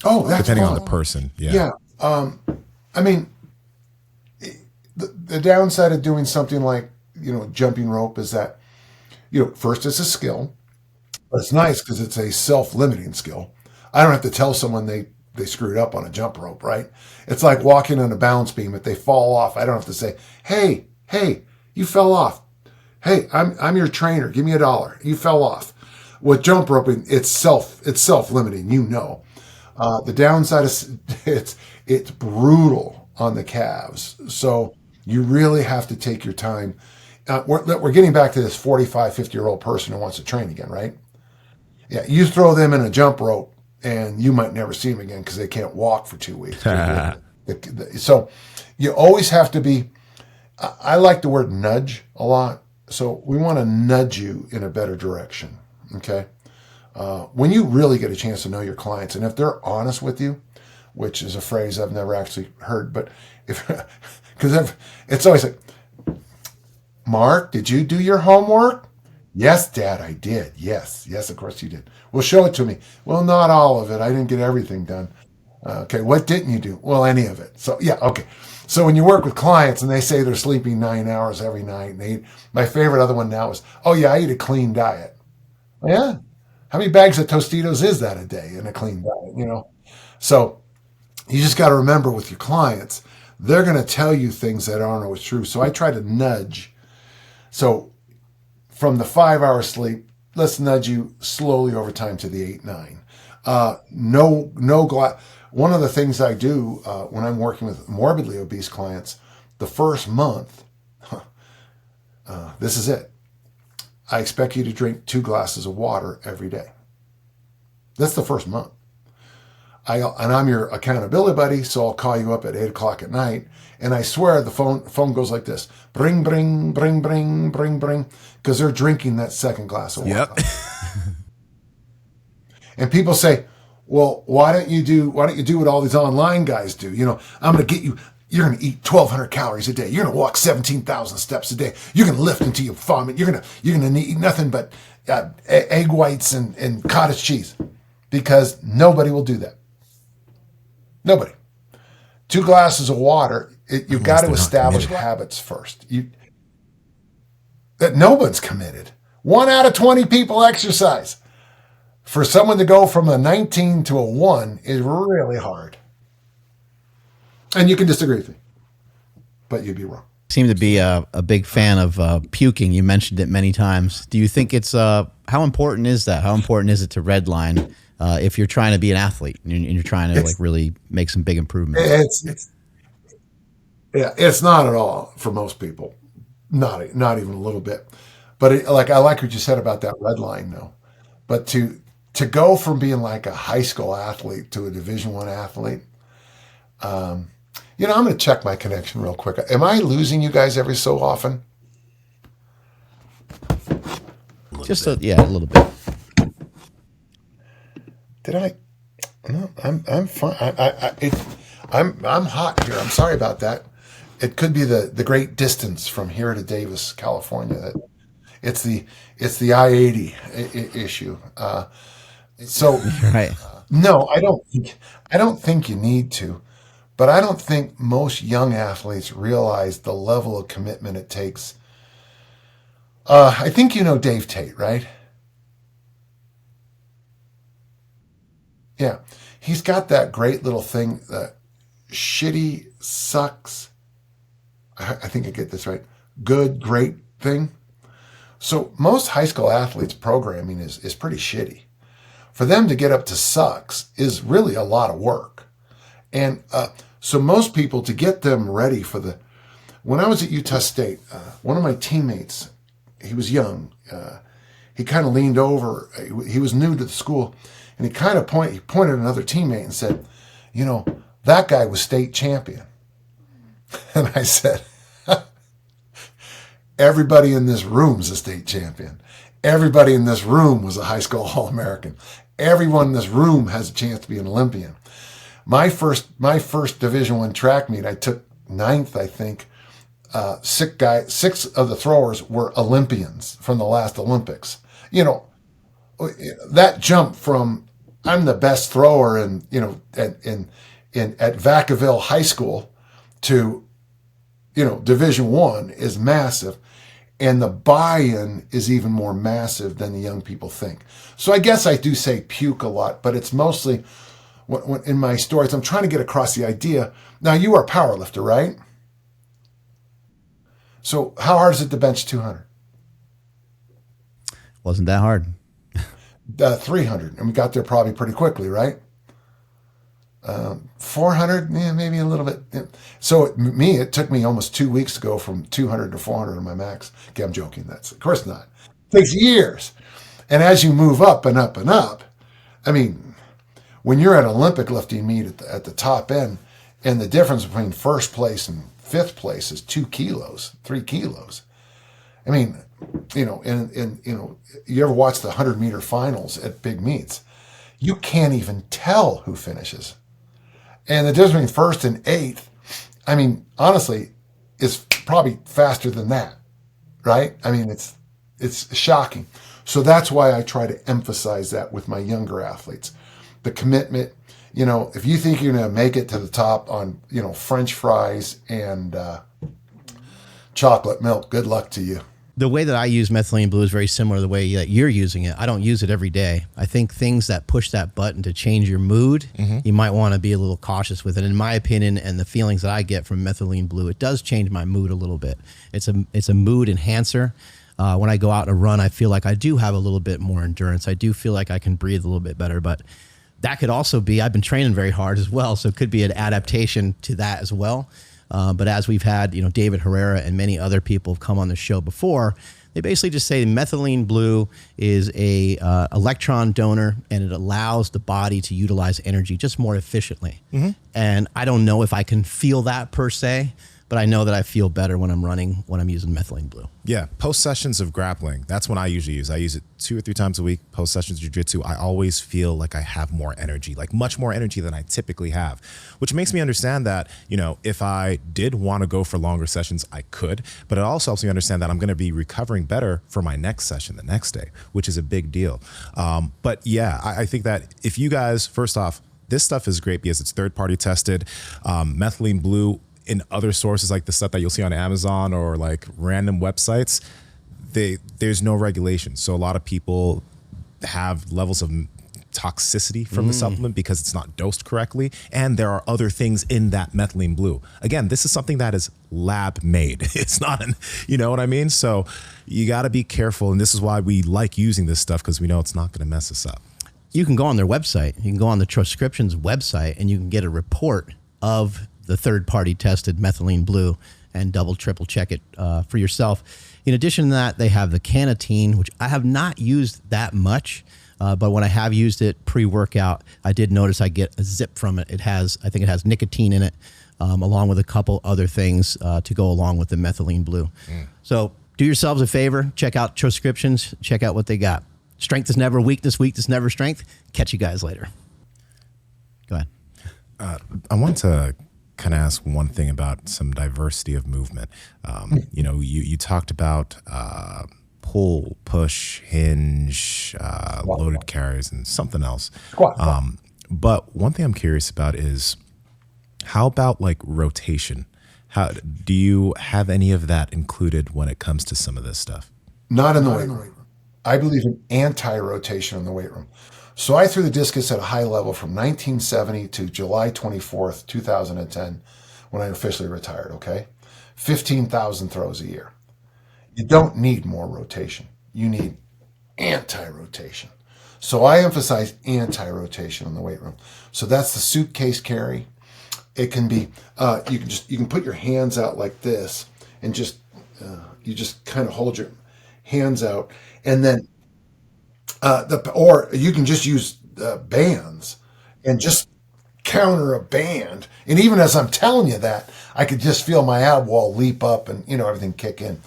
Oh, that's depending fun. on the person. Yeah. The downside of doing something like, jumping rope is that, first it's a skill, but it's nice because it's a self-limiting skill. I don't have to tell someone they screwed up on a jump rope, right? It's like walking on a balance beam. If they fall off, I don't have to say, hey, you fell off. Hey, I'm your trainer. Give me $1. You fell off. With jump roping, it's self-limiting, The downside is it's brutal on the calves. So you really have to take your time. We're getting back to this 45, 50-year-old person who wants to train again, right? Yeah, you throw them in a jump rope and you might never see them again because they can't walk for 2 weeks. So you always have to be, I like the word nudge a lot. So we want to nudge you in a better direction, okay? When you really get a chance to know your clients, and if they're honest with you, which is a phrase I've never actually heard, but because it's always like, Mark, did you do your homework? Yes, Dad, I did. Yes, of course you did. Well, show it to me. Well, not all of it. I didn't get everything done. Okay, what didn't you do? Well, any of it. So, yeah, okay. So when you work with clients and they say they're sleeping 9 hours every night, and they eat, my favorite other one now is, oh, yeah, I eat a clean diet. Yeah. How many bags of Tostitos is that a day in a clean diet, So you just got to remember with your clients, they're going to tell you things that aren't always true. So I try to nudge. So from the 5 hour sleep, let's nudge you slowly over time to the 8, 9. No glass. One of the things I do when I'm working with morbidly obese clients, the first month, this is it. I expect you to drink 2 glasses of water every day. That's the first month. I'm your accountability buddy, so I'll call you up at 8 o'clock at night, and I swear the phone goes like this: bring, bring, bring, bring, bring, bring, because they're drinking that second glass of water. Yep. And people say, well, why don't you do what all these online guys do? I'm going to get you. You're going to eat 1,200 calories a day. You're going to walk 17,000 steps a day. You're going to lift until you vomit. You're going to eat nothing but egg whites and cottage cheese, because nobody will do that. Nobody. 2 glasses of water. You've got to establish habits first. That no one's committed. 1 out of 20 people exercise. For someone to go from a 19 to a 1 is really hard. And you can disagree with me, but you'd be wrong. Seem to be a big fan of puking. You mentioned it many times. Do you think it's how important is that? How important is it to redline if you're trying to be an athlete and you're trying to really make some big improvements? It's not at all for most people. Not even a little bit. But I like what you said about that redline though. But to go from being like a high school athlete to a Division I athlete, I'm going to check my connection real quick. Am I losing you guys every so often? Just a little bit. Did I? No, I'm fine. I'm hot here. I'm sorry about that. It could be the great distance from here to Davis, California. It's the I-80 issue. Right. No, I don't think you need to. But I don't think most young athletes realize the level of commitment it takes. I think you know Dave Tate, right? Yeah. He's got that great little thing, shitty sucks. I think I get this right. Good, great thing. So most high school athletes' programming is pretty shitty. For them to get up to sucks is really a lot of work. And so most people, to get them ready for when I was at Utah State, one of my teammates, he was young. He kind of leaned over. He was new to the school, and he kind of pointed at another teammate and said, that guy was state champion. And I said, everybody in this room is a state champion. Everybody in this room was a high school All-American. Everyone in this room has a chance to be an Olympian. My first Division I track meet, I took 9th, I think. 6 of the throwers were Olympians from the last Olympics. That jump from I'm the best thrower at Vacaville High School to Division I is massive, and the buy-in is even more massive than the young people think. So I guess I do say puke a lot, but it's mostly when in my stories I'm trying to get across the idea. Now you are a power lifter, right? So how hard is it to bench 200? Wasn't that hard. 300, and we got there probably pretty quickly, right? 400, yeah, maybe a little bit. So it took me almost 2 weeks to go from 200 to 400 on my max. Okay, I'm joking. That's of course not. It takes years. And as you move up and up and up, I mean, when you're at Olympic lifting meet at the top end, and the difference between first place and fifth place is 2 kilos, 3 kilos. I mean, and you ever watch the 100-meter finals at big meets? You can't even tell who finishes. And the difference between first and eighth, I mean, honestly, is probably faster than that, right? I mean, it's shocking. So that's why I try to emphasize that with my younger athletes. The commitment, if you think you're going to make it to the top on, French fries and chocolate milk, good luck to you. The way that I use methylene blue is very similar to the way that you're using it. I don't use it every day. I think things that push that button to change your mood, you might want to be a little cautious with it. In my opinion, and the feelings that I get from methylene blue, it does change my mood a little bit. It's a mood enhancer. When I go out and run, I feel like I do have a little bit more endurance. I do feel like I can breathe a little bit better, but that could also be, I've been training very hard as well, so it could be an adaptation to that as well. But as we've had, David Herrera and many other people have come on the show before, they basically just say methylene blue is a electron donor, and it allows the body to utilize energy just more efficiently. And I don't know if I can feel that per se, but I know that I feel better when I'm running, when I'm using methylene blue. Yeah, post sessions of grappling, that's when I usually use. I use it 2 or 3 times a week, post sessions of jiu-jitsu. I always feel like I have more energy, like much more energy than I typically have, which makes me understand that, if I did want to go for longer sessions, I could, but it also helps me understand that I'm going to be recovering better for my next session the next day, which is a big deal. But yeah, I think that if you guys, first off, this stuff is great because it's third-party tested. Methylene blue, in other sources like the stuff that you'll see on Amazon or like random websites, there's no regulation. So a lot of people have levels of toxicity from the supplement because it's not dosed correctly. And there are other things in that methylene blue. Again, this is something that is lab made. It's not you know what I mean? So you got to be careful. And this is why we like using this stuff, because we know it's not going to mess us up. You can go on their website. You can go on the Transcriptions website and you can get a report of the third-party tested methylene blue and double, triple check it for yourself. In addition to that, they have the Canatine, which I have not used that much, but when I have used it pre-workout, I did notice I get a zip from it. I think it has nicotine in it, along with a couple other things to go along with the methylene blue. So do yourselves a favor, check out Transcriptions, check out what they got. Strength is never weakness, weakness never strength. Catch you guys later. Go ahead. I want to kind of ask one thing about some diversity of movement. You talked about pull, push, hinge, loaded carries, and something else. But one thing I'm curious about is, how about like rotation? How do you have any of that included when it comes to some of this stuff? Not in the weight room. I believe in anti-rotation in the weight room. So I threw the discus at a high level from 1970 to July 24th, 2010, when I officially retired, okay? 15,000 throws a year. You don't need more rotation. You need anti-rotation. So I emphasize anti-rotation in the weight room. So that's the suitcase carry. It can be, you can put your hands out like this and you just kind of hold your hands out, and then or you can just use bands and just counter a band. And even as I'm telling you that, I could just feel my ab wall leap up and everything kick in.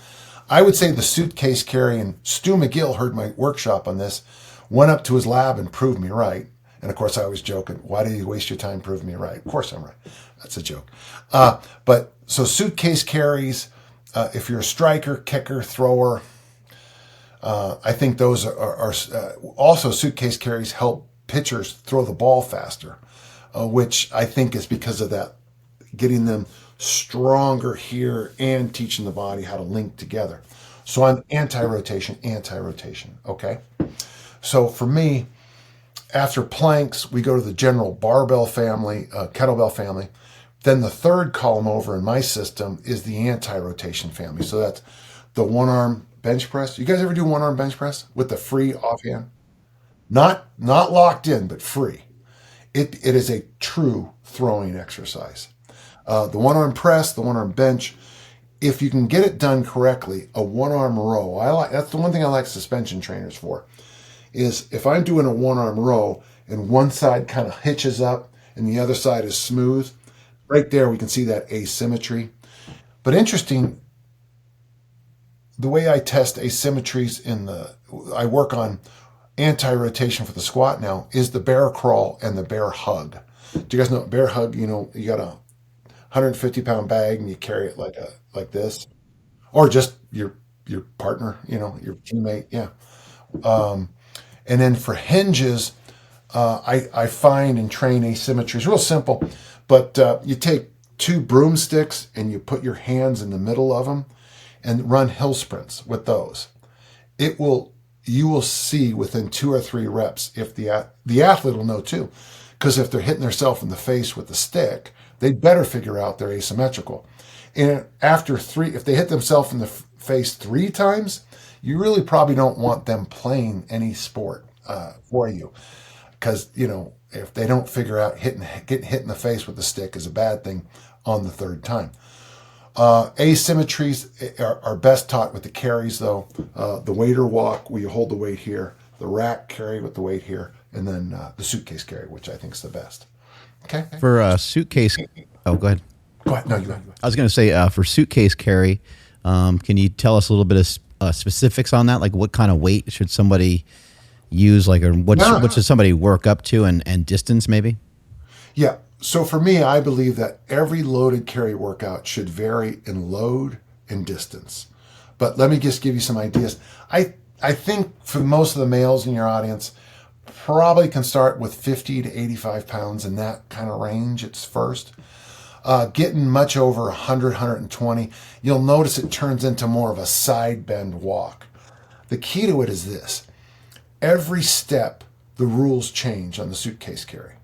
I would say the suitcase carry, and Stu McGill heard my workshop on this, went up to his lab and proved me right. And of course I was joking, why do you waste your time proving me right? Of course I'm right. That's a joke. But so suitcase carries, if you're a striker, kicker, thrower, I think those are also suitcase carries help pitchers throw the ball faster, which I think is because of that, getting them stronger here and teaching the body how to link together. So I'm anti-rotation, okay? So for me, after planks, we go to the general barbell family, kettlebell family. Then the third column over in my system is the anti-rotation family. So that's the one-arm bench press. You guys ever do one-arm bench press with the free offhand? Not locked in, but free. it is a true throwing exercise. The one arm press, the one arm bench, if you can get it done correctly, a one arm row. That's the one thing I like suspension trainers for, is if I'm doing a one arm row and one side kind of hitches up and the other side is smooth, right there we can see that asymmetry. But interesting, the way I test asymmetries I work on anti-rotation for the squat now, is the bear crawl and the bear hug. Do you guys know bear hug? You got a 150-pound bag and you carry it like this, or just your partner, your teammate. Yeah. And then for hinges, I find and train asymmetries real simple, but you take 2 broomsticks and you put your hands in the middle of them and run hill sprints with those. You will see within 2 or 3 reps if the athlete will know too, because if they're hitting themselves in the face with the stick, they'd better figure out they're asymmetrical. And after 3, if they hit themselves in the face 3 times, you really probably don't want them playing any sport for you, because if they don't figure out getting hit in the face with the stick is a bad thing on the 3rd time. Asymmetries are best taught with the carries, though. The waiter walk, where you hold the weight here, the rack carry with the weight here, and then the suitcase carry, which I think is the best. Okay. For suitcase, oh, go ahead. Go ahead. No, you go ahead. I was going to say for suitcase carry, can you tell us a little bit of specifics on that? Like, what kind of weight should somebody use? Like, or what should somebody work up to, and distance maybe? Yeah. So for me, I believe that every loaded carry workout should vary in load and distance. But let me just give you some ideas. I think for most of the males in your audience, probably can start with 50 to 85 pounds in that kind of range. It's first. Getting much over 100, 120, you'll notice it turns into more of a side bend walk. The key to it is this. Every step, the rules change on the suitcase carry.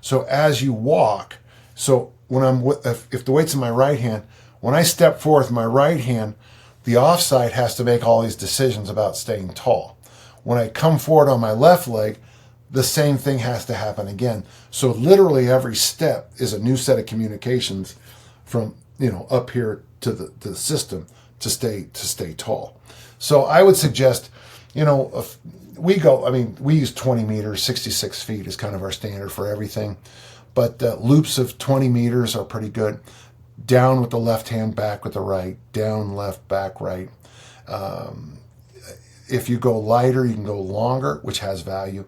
So as you walk, if the weight's in my right hand, when I step forward with my right hand, the offside has to make all these decisions about staying tall. When I come forward on my left leg, the same thing has to happen again. So literally every step is a new set of communications from up here to the system to stay tall. So I would suggest, if we use 20 meters, 66 feet is kind of our standard for everything. But loops of 20 meters are pretty good. Down with the left hand, back with the right. Down, left, back, right. If you go lighter, you can go longer, which has value.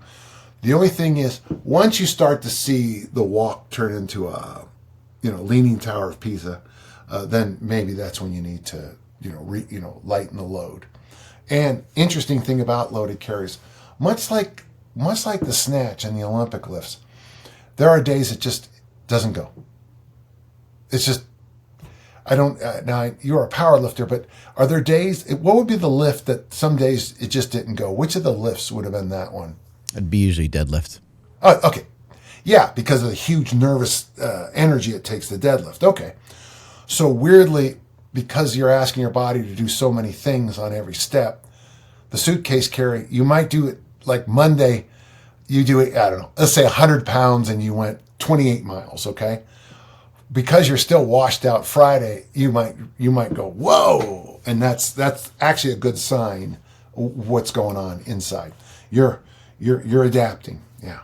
The only thing is, once you start to see the walk turn into a, leaning tower of Pisa, then maybe that's when you need to, lighten the load. And interesting thing about loaded carries, much like the snatch and the Olympic lifts, there are days it just doesn't go. It's just, now you're a power lifter, but are there days, what would be the lift that some days it just didn't go? Which of the lifts would have been that one? It'd be usually deadlift. Oh, okay. Yeah, because of the huge nervous energy it takes to deadlift. Okay. So weirdly, because you're asking your body to do so many things on every step, the suitcase carry, you might do it like Monday, you do it, I don't know, let's say 100 pounds and you went 28 miles, okay? Because you're still washed out Friday, you might go, whoa, and that's actually a good sign of what's going on inside. You're adapting, yeah.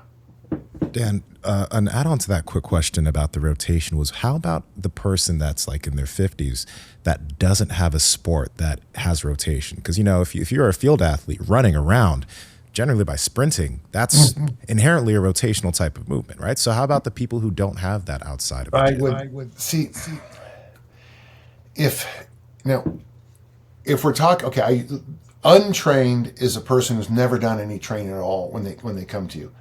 Dan, an add-on to that quick question about the rotation was, how about the person that's like in their 50s that doesn't have a sport that has rotation? Because, if you're a field athlete running around, generally by sprinting, that's inherently a rotational type of movement, right? So how about the people who don't have that outside of it? I would see if we're talking, okay, untrained is a person who's never done any training at all when they come to you.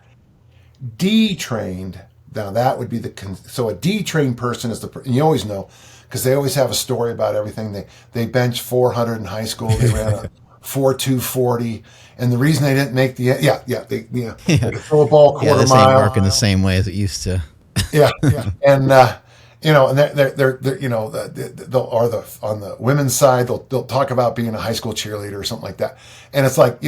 D-trained, now that would be so a D-trained person is and you always know, because they always have a story about everything. They benched 400 in high school. They ran a 4.240, and the reason they didn't make they could throw a ball quarter this mile. ain't working the same way as it used to. Yeah, and and they're on the women's side they'll talk about being a high school cheerleader or something like that, and it's like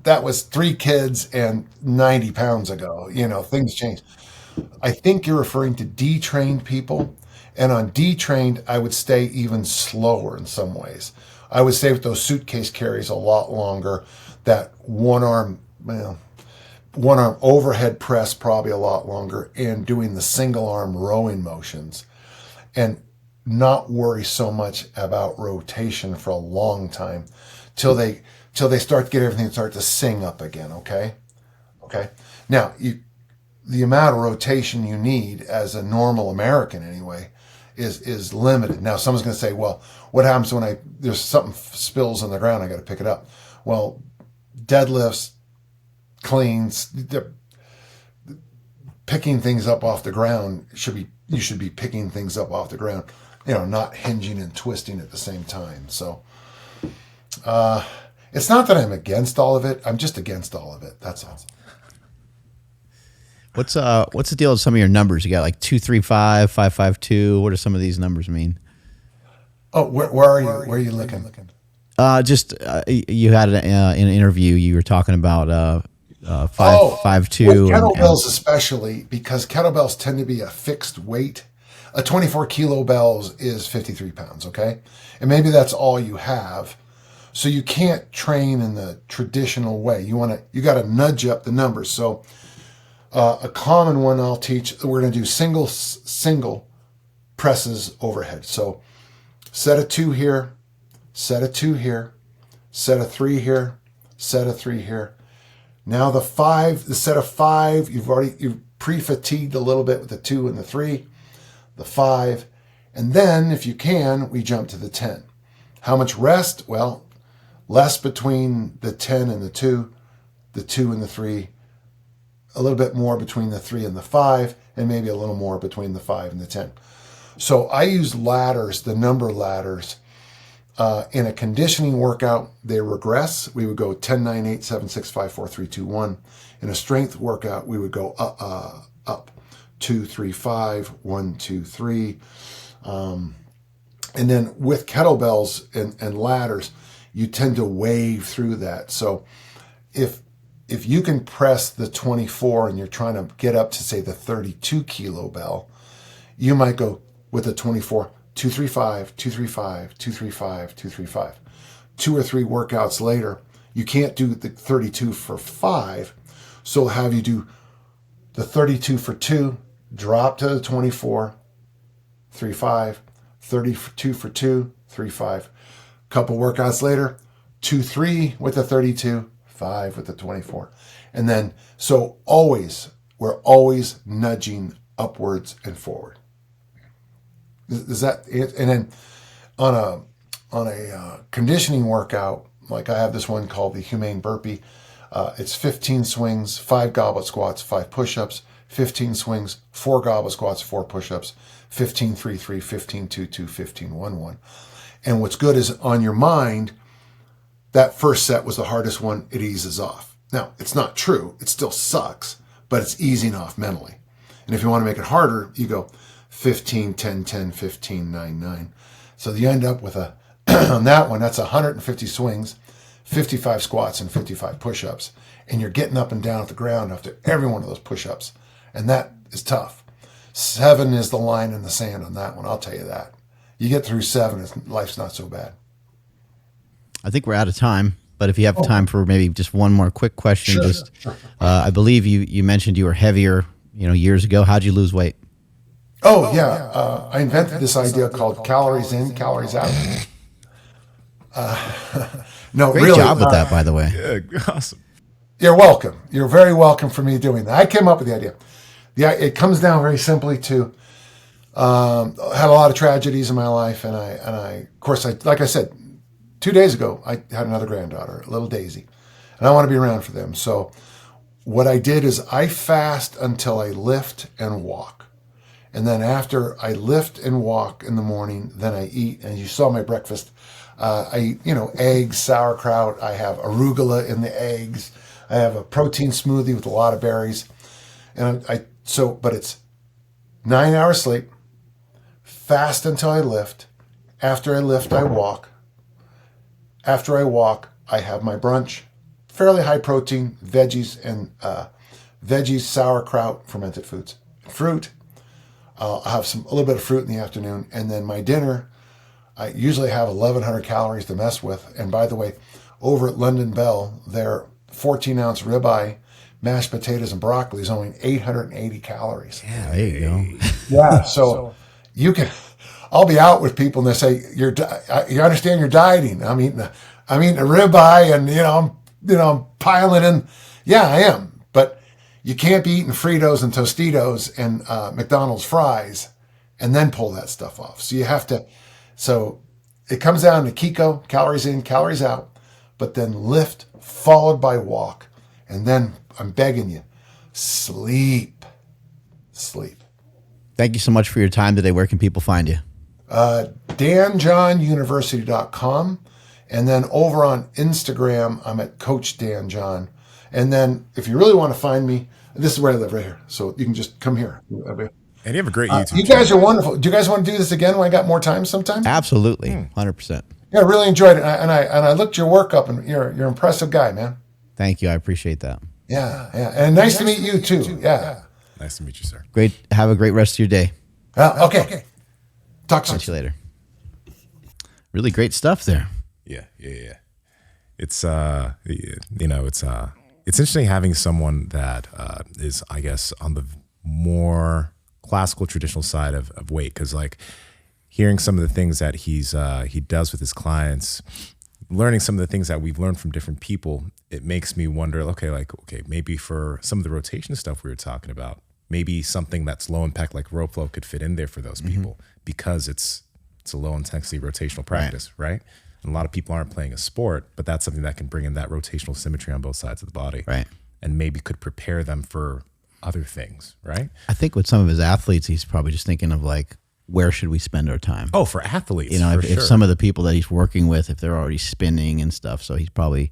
that was 3 kids and 90 pounds ago. Things change. I think you're referring to detrained people. And on detrained, I would stay even slower in some ways. I would stay with those suitcase carries a lot longer. That one arm overhead press probably a lot longer, and doing the single arm rowing motions, and not worry so much about rotation for a long time till they start to get everything start to sing up again. Okay. Now the amount of rotation you need as a normal American anyway is limited. Now someone's going to say, well, what happens when there's something spills on the ground? I got to pick it up. Well, deadlifts, cleans, picking things up off the ground you should be picking things up off the ground, not hinging and twisting at the same time. So it's not that I'm against all of it. I'm just against all of it. That's all. What's the deal with some of your numbers? You got like 235, 552. What do some of these numbers mean? Oh, where are you? Where are you looking? You had in an interview. You were talking about 552. With kettlebells especially, because kettlebells tend to be a fixed weight. A 24 kilo bells is 53 pounds. Okay, and maybe that's all you have. So you can't train in the traditional way. You got to nudge up the numbers. So a common one I'll teach, we're going to do single presses overhead. So set of 2 here, set of 2 here, set of 3 here, set of 3 here. Now the set of 5, you've pre-fatigued a little bit with the 2 and the 3, the 5, and then if you can, we jump to the 10. How much rest? Well, less between the 10 and the 2 and the 3, a little bit more between the 3 and the 5, and maybe a little more between the 5 and the 10. So I use ladders, the number ladders. In a conditioning workout, they regress. We would go 10, 9, 8, 7, 6, 5, 4, 3, 2, 1. In a strength workout, we would go up 2, 3, 5, 1, 2, 3. And then with kettlebells and ladders, you tend to wave through that. So if you can press the 24 and you're trying to get up to, say, the 32 kilo bell, you might go with the 24, 235, 235, 235, 235. 2 or 3 workouts later, you can't do the 32 for 5, so we'll have you do the 32 for 2, drop to the 24, 35, 32 for 2, 35. Couple workouts later, 2, 3 with the 32, 5 with the 24. And then, so we're always nudging upwards and forward. Is that it? And then on a conditioning workout, like I have this one called the Humane Burpee, it's 15 swings, 5 goblet squats, 5 push-ups, 15 swings, 4 goblet squats, 4 push-ups, 15 3 3, 15 2 2, 15 1 1. And what's good is on your mind, that first set was the hardest one, it eases off. Now, it's not true, it still sucks, but it's easing off mentally. And if you want to make it harder, you go 15, 10, 10, 15, 9, 9. So you end up with on that one, that's 150 swings, 55 squats, and 55 push-ups. And you're getting up and down at the ground after every one of those push-ups. And that is tough. 7 is the line in the sand on that one, I'll tell you that. You get through 7, life's not so bad. I think we're out of time, but if you have time for maybe just one more quick question, Sure. I believe you mentioned you were heavier, years ago. How'd you lose weight? I invented this idea called calories in, calories out. No, Great really. job with that, by the way. Yeah, awesome. You're welcome. You're very welcome for me doing that. I came up with the idea. Yeah, it comes down very simply to I had a lot of tragedies in my life, and I of course, like I said, 2 days ago, I had another granddaughter, little Daisy, and I want to be around for them. So what I did is I fast until I lift and walk. And then after I lift and walk in the morning, then I eat. And you saw my breakfast. I eat, eggs, sauerkraut. I have arugula in the eggs. I have a protein smoothie with a lot of berries. And but it's 9 hours sleep, fast until I lift. After I lift, I walk. After I walk, I have my brunch. fairly high protein, veggies, and sauerkraut, fermented foods. Fruit. I'll have a little bit of fruit in the afternoon. And then my dinner, I usually have 1,100 calories to mess with. And by the way, over at London Bell, their 14-ounce ribeye, mashed potatoes, and broccoli is only 880 calories. Yeah, there you go. Yeah, so you can. I'll be out with people and they say, "You understand you're dieting?" I'm eating a ribeye, and I'm piling in. Yeah, I am, but you can't be eating Fritos and Tostitos and McDonald's fries and then pull that stuff off. So you have to. So it comes down to Kiko, calories in, calories out, but then lift followed by walk, and then I'm begging you, sleep. Thank you so much for your time today. Where can people find you? DanJohnUniversity.com. And then over on Instagram, I'm at Coach Dan John. And then if you really want to find me, this is where I live right here. So you can just come here. And you have a great YouTube You guys are wonderful. Do you guys want to do this again when I got more time sometime? Absolutely. 100%. Yeah, I really enjoyed it. And I looked your work up, and you're an impressive guy, man. Thank you. I appreciate that. Yeah. And nice to meet you too. Yeah. Nice to meet you, sir. Great. Have a great rest of your day. Okay. Talk soon. Talk to you later. Really great stuff there. Yeah. It's it's interesting having someone that is, I guess, on the more classical traditional side of weight, because like hearing some of the things that he does with his clients, learning some of the things that we've learned from different people, it makes me wonder, okay, maybe for some of the rotation stuff we were talking about, maybe something that's low impact like rope flow could fit in there for those people because it's a low intensity rotational practice, right? And a lot of people aren't playing a sport, but that's something that can bring in that rotational symmetry on both sides of the body, right? And maybe could prepare them for other things, right? I think with some of his athletes, he's probably just thinking of like, where should we spend our time? Oh, for athletes, if some of the people that he's working with, if they're already spinning and stuff, so he's probably.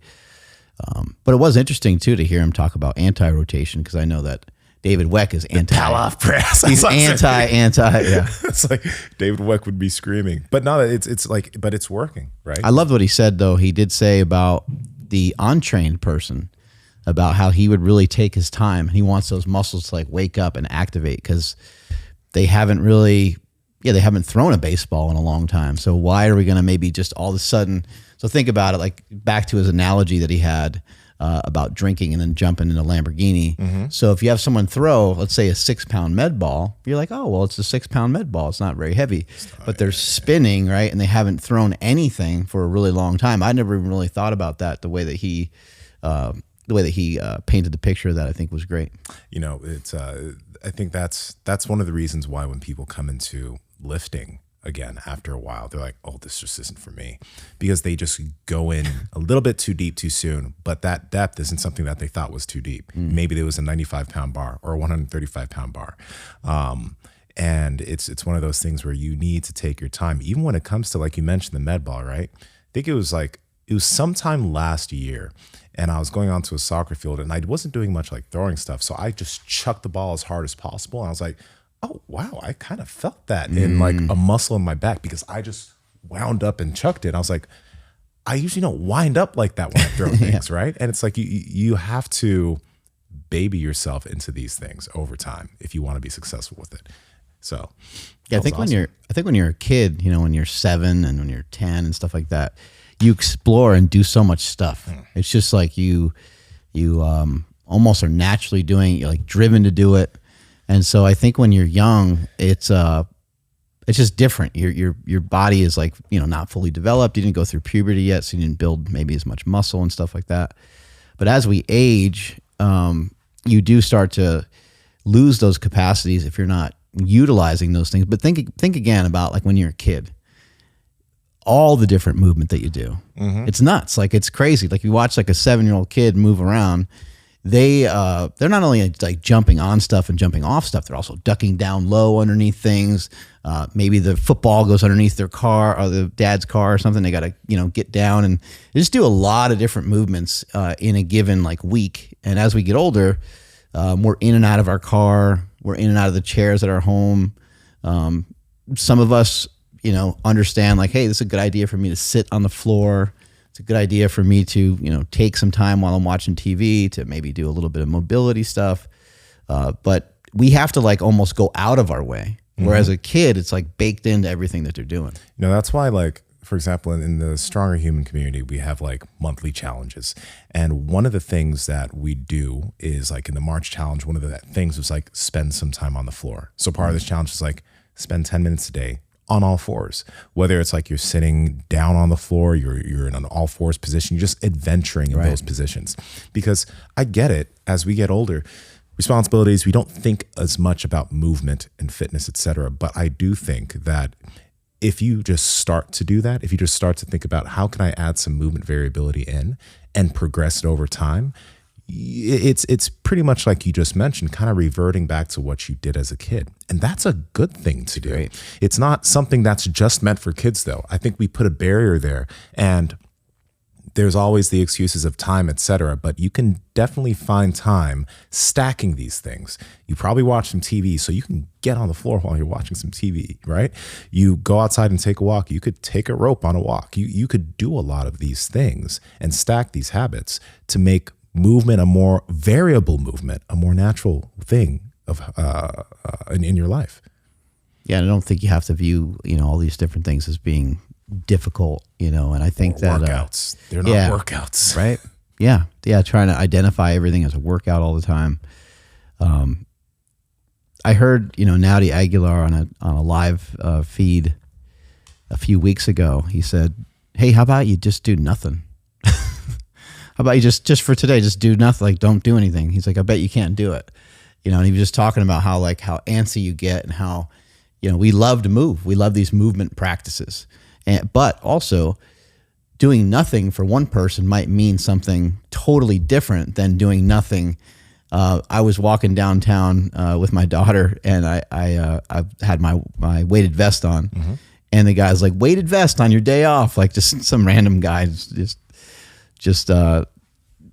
But it was interesting too to hear him talk about anti-rotation, because I know that David Weck is anti Palloff press. He's anti. Yeah, it's like David Weck would be screaming, but no, but it's working, right? I loved what he said though. He did say about the untrained person, about how he would really take his time. He wants those muscles to like wake up and activate, because they haven't thrown a baseball in a long time. So why are we going to maybe just all of a sudden? So think about it, like back to his analogy that he had about drinking and then jumping in a Lamborghini. Mm-hmm. So if you have someone throw, let's say, a 6-pound med ball, you're like, oh, well, it's a 6-pound med ball. It's not very heavy, but they're spinning, right? And they haven't thrown anything for a really long time. I never even really thought about that. The way that he painted the picture, that I think was great. It's I think that's one of the reasons why when people come into lifting again after a while, they're like, oh, this just isn't for me, because they just go in a little bit too deep too soon. But that depth isn't something that they thought was too deep. Maybe there was a 95-pound bar or a 135-pound bar. And it's one of those things where you need to take your time, even when it comes to, like you mentioned, the med ball, right? I think it was sometime last year, and I was going onto a soccer field, and I wasn't doing much like throwing stuff. So I just chucked the ball as hard as possible. And I was like, oh, wow, I kind of felt that in like a muscle in my back, because I just wound up and chucked it. I was like, I usually don't wind up like that when I throw things, right? And it's like you have to baby yourself into these things over time if you want to be successful with it. So yeah, I think when you're a kid, when you're 7 and when you're 10 and stuff like that, you explore and do so much stuff. It's just like you almost are naturally doing it. You're like driven to do it. And so I think when you're young, it's just different. Your body is like, not fully developed. You didn't go through puberty yet, so you didn't build maybe as much muscle and stuff like that. But as we age, you do start to lose those capacities if you're not utilizing those things. But think again about like when you're a kid, all the different movement that you do. It's nuts. Like it's crazy. Like you watch like a 7-year-old kid move around. They're not only like jumping on stuff and jumping off stuff, they're also ducking down low underneath things. Maybe the football goes underneath their car or the dad's car or something. They got to, get down, and they just do a lot of different movements in a given like week. And as we get older, we're in and out of our car. We're in and out of the chairs at our home. Some of us, understand like, hey, this is a good idea for me to sit on the floor. It's it's a good idea for me to, take some time while I'm watching TV to maybe do a little bit of mobility stuff. But we have to like almost go out of our way. Whereas a kid, it's like baked into everything that they're doing. That's why, like, for example, in the Stronger Human community, we have like monthly challenges. And one of the things that we do is like in the March challenge, one of the things was like spend some time on the floor. So part of this challenge is like spend 10 minutes a day on all fours, whether it's like you're sitting down on the floor, you're in an all fours position, you're just adventuring in those positions. Because I get it, as we get older, responsibilities, we don't think as much about movement and fitness, etc. But I do think that if you just start to do that, if you just start to think about how can I add some movement variability in and progress it over time, it's pretty much like you just mentioned, kind of reverting back to what you did as a kid. And that's a good thing to do. Great. It's not something that's just meant for kids, though. I think we put a barrier there, and there's always the excuses of time, etc. But you can definitely find time stacking these things. You probably watch some TV, so you can get on the floor while you're watching some TV, right? You go outside and take a walk. You could take a rope on a walk. You could do a lot of these things and stack these habits to make movement a more variable movement, a more natural thing of in your life. Yeah, and I don't think you have to view, all these different things as being difficult, and I think that workouts, they're not workouts, right? Yeah, trying to identify everything as a workout all the time. I heard, Naudi Aguilar on a live feed a few weeks ago. He said, "Hey, how about you just do nothing? How about you just for today, just do nothing, like don't do anything." He's like, "I bet you can't do it." And he was just talking about how antsy you get and how, we love to move. We love these movement practices. But also doing nothing for one person might mean something totally different than doing nothing. I was walking downtown with my daughter, and I had my weighted vest on, and the guy's like, "Weighted vest on your day off?" Like just some random guy just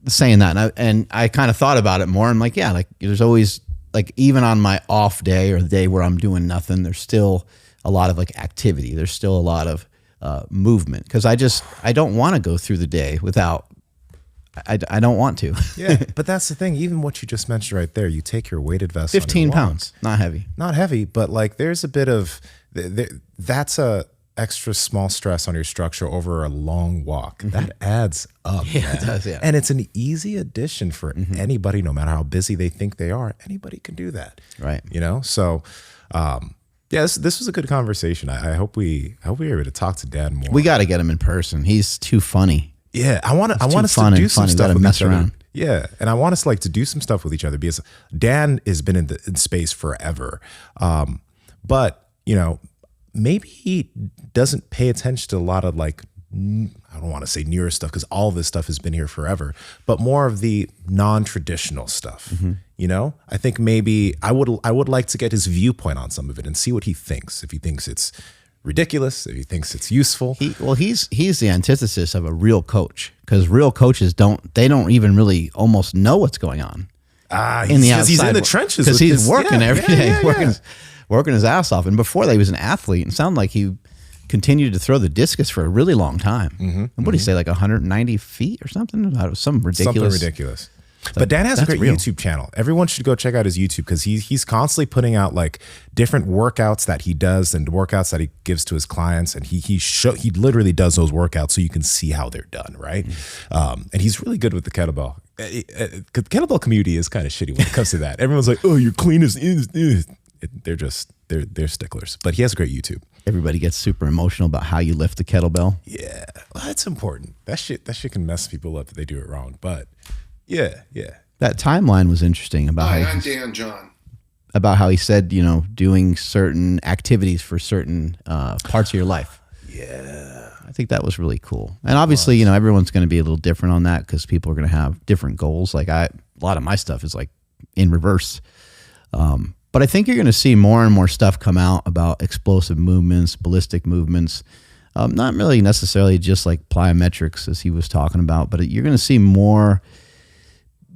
saying that, and I kind of thought about it more. I'm like, yeah, like there's always like even on my off day or the day where I'm doing nothing, there's still a lot of like activity. There's still a lot of movement, because I don't want to go through the day without. I don't want to. Yeah, but that's the thing. Even what you just mentioned right there, you take your weighted vest. 15 pounds, not heavy, but like there's a bit of that's a extra small stress on your structure over a long walk. That adds up. Yeah, it does. Yeah, and it's an easy addition for anybody, no matter how busy they think they are. Anybody can do that, right? So. Yeah, this was a good conversation. I hope we were able to talk to Dan more. We got to get him in person. He's too funny. Yeah, I want us to do some stuff with mess each around. other. Yeah, and I want us to do some stuff with each other, because Dan has been in space forever. But maybe he doesn't pay attention to a lot of like, I don't want to say newer stuff, because all of this stuff has been here forever, but more of the non-traditional stuff. I think maybe I would like to get his viewpoint on some of it and see what he thinks. If he thinks it's ridiculous, if he thinks it's useful. He's the antithesis of a real coach, because real coaches don't even really almost know what's going on. In the outside, he's in the trenches, because he's working every day, working his ass off. And before that, he was an athlete, and it sounded like he continued to throw the discus for a really long time. And what did he say, like 190 feet or something? Some ridiculous. But Dan has a great real YouTube channel. Everyone should go check out his YouTube, because he's constantly putting out like different workouts that he does and workouts that he gives to his clients, and he literally does those workouts so you can see how they're done, right? And he's really good with the kettlebell. The kettlebell community is kind of shitty when it comes to that. Everyone's like, "Oh, you're clean as." They're sticklers. But he has a great YouTube. Everybody gets super emotional about how you lift the kettlebell. Yeah, well, that's important. That shit can mess people up if they do it wrong. But yeah. That timeline was interesting about Hi, I'm Dan John. About how he said, doing certain activities for certain parts of your life. Yeah. I think that was really cool. And obviously, everyone's going to be a little different on that, because people are going to have different goals. Like a lot of my stuff is like in reverse. But I think you're going to see more and more stuff come out about explosive movements, ballistic movements. Not really necessarily just like plyometrics, as he was talking about, but you're going to see more.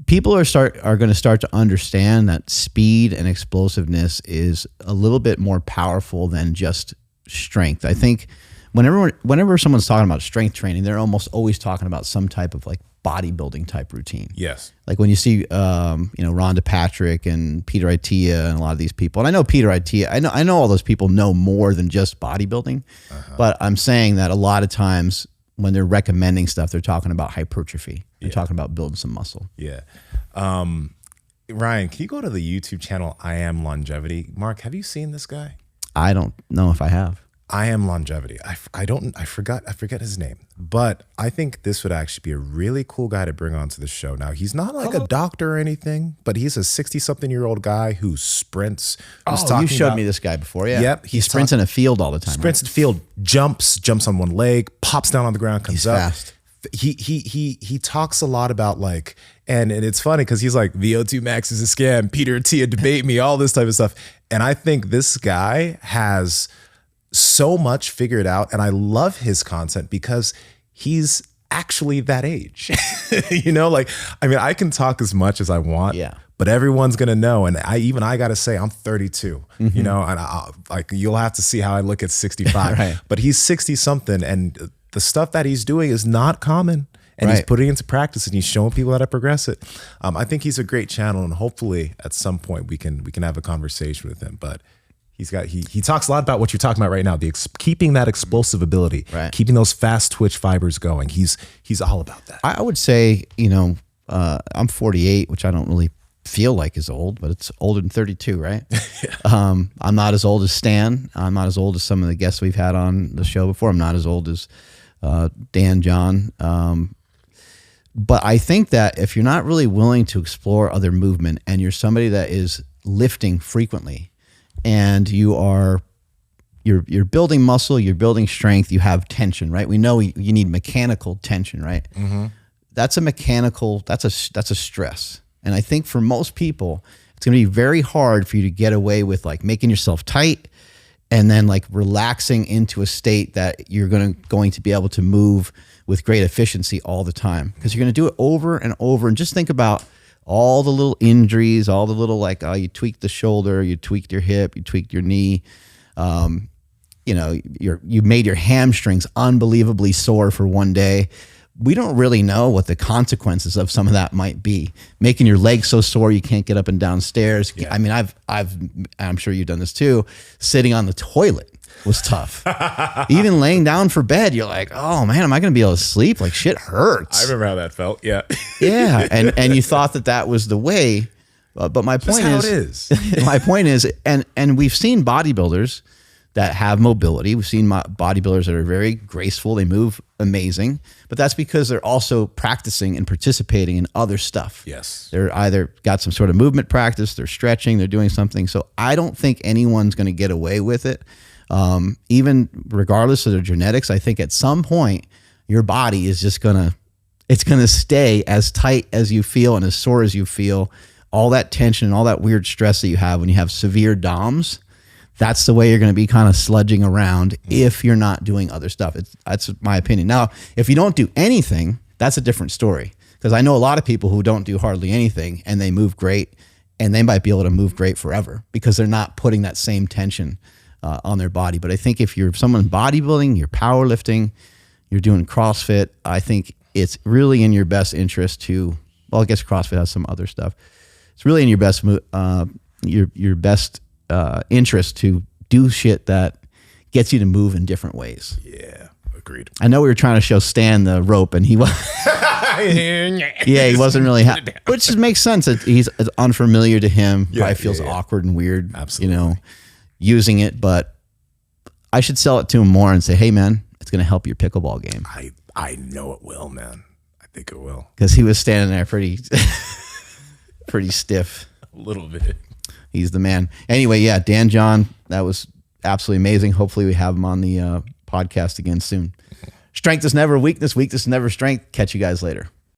People are going to start to understand that speed and explosiveness is a little bit more powerful than just strength. I think whenever someone's talking about strength training, they're almost always talking about some type of like bodybuilding type routine. Yes. Like when you see, Rhonda Patrick and Peter Itea and a lot of these people, and I know Peter Itea, I know all those people know more than just bodybuilding, but I'm saying that a lot of times when they're recommending stuff, they're talking about hypertrophy. They're talking about building some muscle. Yeah. Ryan, can you go to the YouTube channel I Am Longevity? Mark, have you seen this guy? I don't know if I have. I Am Longevity. I forget his name, but I think this would actually be a really cool guy to bring onto the show. Now, he's not like a doctor or anything, but he's a 60-something-year-old guy who sprints. You showed me this guy before, yeah. Yep. He sprints in a field all the time. Sprints in the field, jumps on one leg, pops down on the ground, comes He's up. fast. He talks a lot about like, and it's funny because he's like, VO2 max is a scam, Peter Attia debate me, all this type of stuff. And I think this guy has so much figured out, and I love his content because he's actually that age. I can talk as much as I want, but everyone's gonna know. And I gotta say, I'm 32, and you'll have to see how I look at 65. Right. But he's 60 something, and the stuff that he's doing is not common. And he's putting it into practice, and he's showing people how to progress it. I think he's a great channel, and hopefully at some point we can have a conversation with him. But he talks a lot about what you're talking about right now, keeping that explosive ability, keeping those fast twitch fibers going. He's all about that. I would say, I'm 48, which I don't really feel like is old, but it's older than 32, right? I'm not as old as Stan. I'm not as old as some of the guests we've had on the show before. I'm not as old as Dan John. But I think that if you're not really willing to explore other movement, and you're somebody that is lifting frequently, and you're building muscle, you're building strength, you have tension, right? We know you need mechanical tension, right? Mm-hmm. That's a stress. And I think for most people, it's going to be very hard for you to get away with like making yourself tight and then like relaxing into a state that you're going to be able to move with great efficiency all the time, because you're going to do it over and over. And just think about all the little injuries, all the little you tweaked the shoulder, you tweaked your hip, you tweaked your knee, you made your hamstrings unbelievably sore for one day. We don't really know what the consequences of some of that might be. Making your legs so sore you can't get up and down stairs. Yeah. I mean, I'm sure you've done this too. Sitting on the toilet was tough. Even laying down for bed, you're like, oh man, am I going to be able to sleep? Like shit hurts. I remember how that felt. Yeah. Yeah. And you thought that was the way. But my point is, my point is, and we've seen bodybuilders that have mobility. We've seen bodybuilders that are very graceful. They move amazing, but that's because they're also practicing and participating in other stuff. Yes. They're either got some sort of movement practice, they're stretching, they're doing something. So I don't think anyone's going to get away with it. Even regardless of their genetics, I think at some point your body is just it's going to stay as tight as you feel and as sore as you feel. All that tension and all that weird stress that you have when you have severe DOMs, that's the way you're going to be kind of sludging around if you're not doing other stuff. That's my opinion. Now, if you don't do anything, that's a different story, because I know a lot of people who don't do hardly anything and they move great, and they might be able to move great forever because they're not putting that same tension on their body. But I think if you're someone bodybuilding, you're powerlifting, you're doing CrossFit, I think it's really in your best interest to, well, I guess CrossFit has some other stuff. It's really in your best interest to do shit that gets you to move in different ways. Yeah, agreed. I know we were trying to show Stan the rope, and he was he wasn't really happy, which just makes sense. He's unfamiliar to him. Probably feels awkward and weird. Absolutely. Using it, but I should sell it to him more and say, hey man, it's going to help your pickleball game. I know it will, man. I think it will. Because he was standing there pretty stiff. A little bit. He's the man. Anyway, yeah, Dan John, that was absolutely amazing. Hopefully we have him on the podcast again soon. Strength is never weakness. Weakness is never strength. Catch you guys later.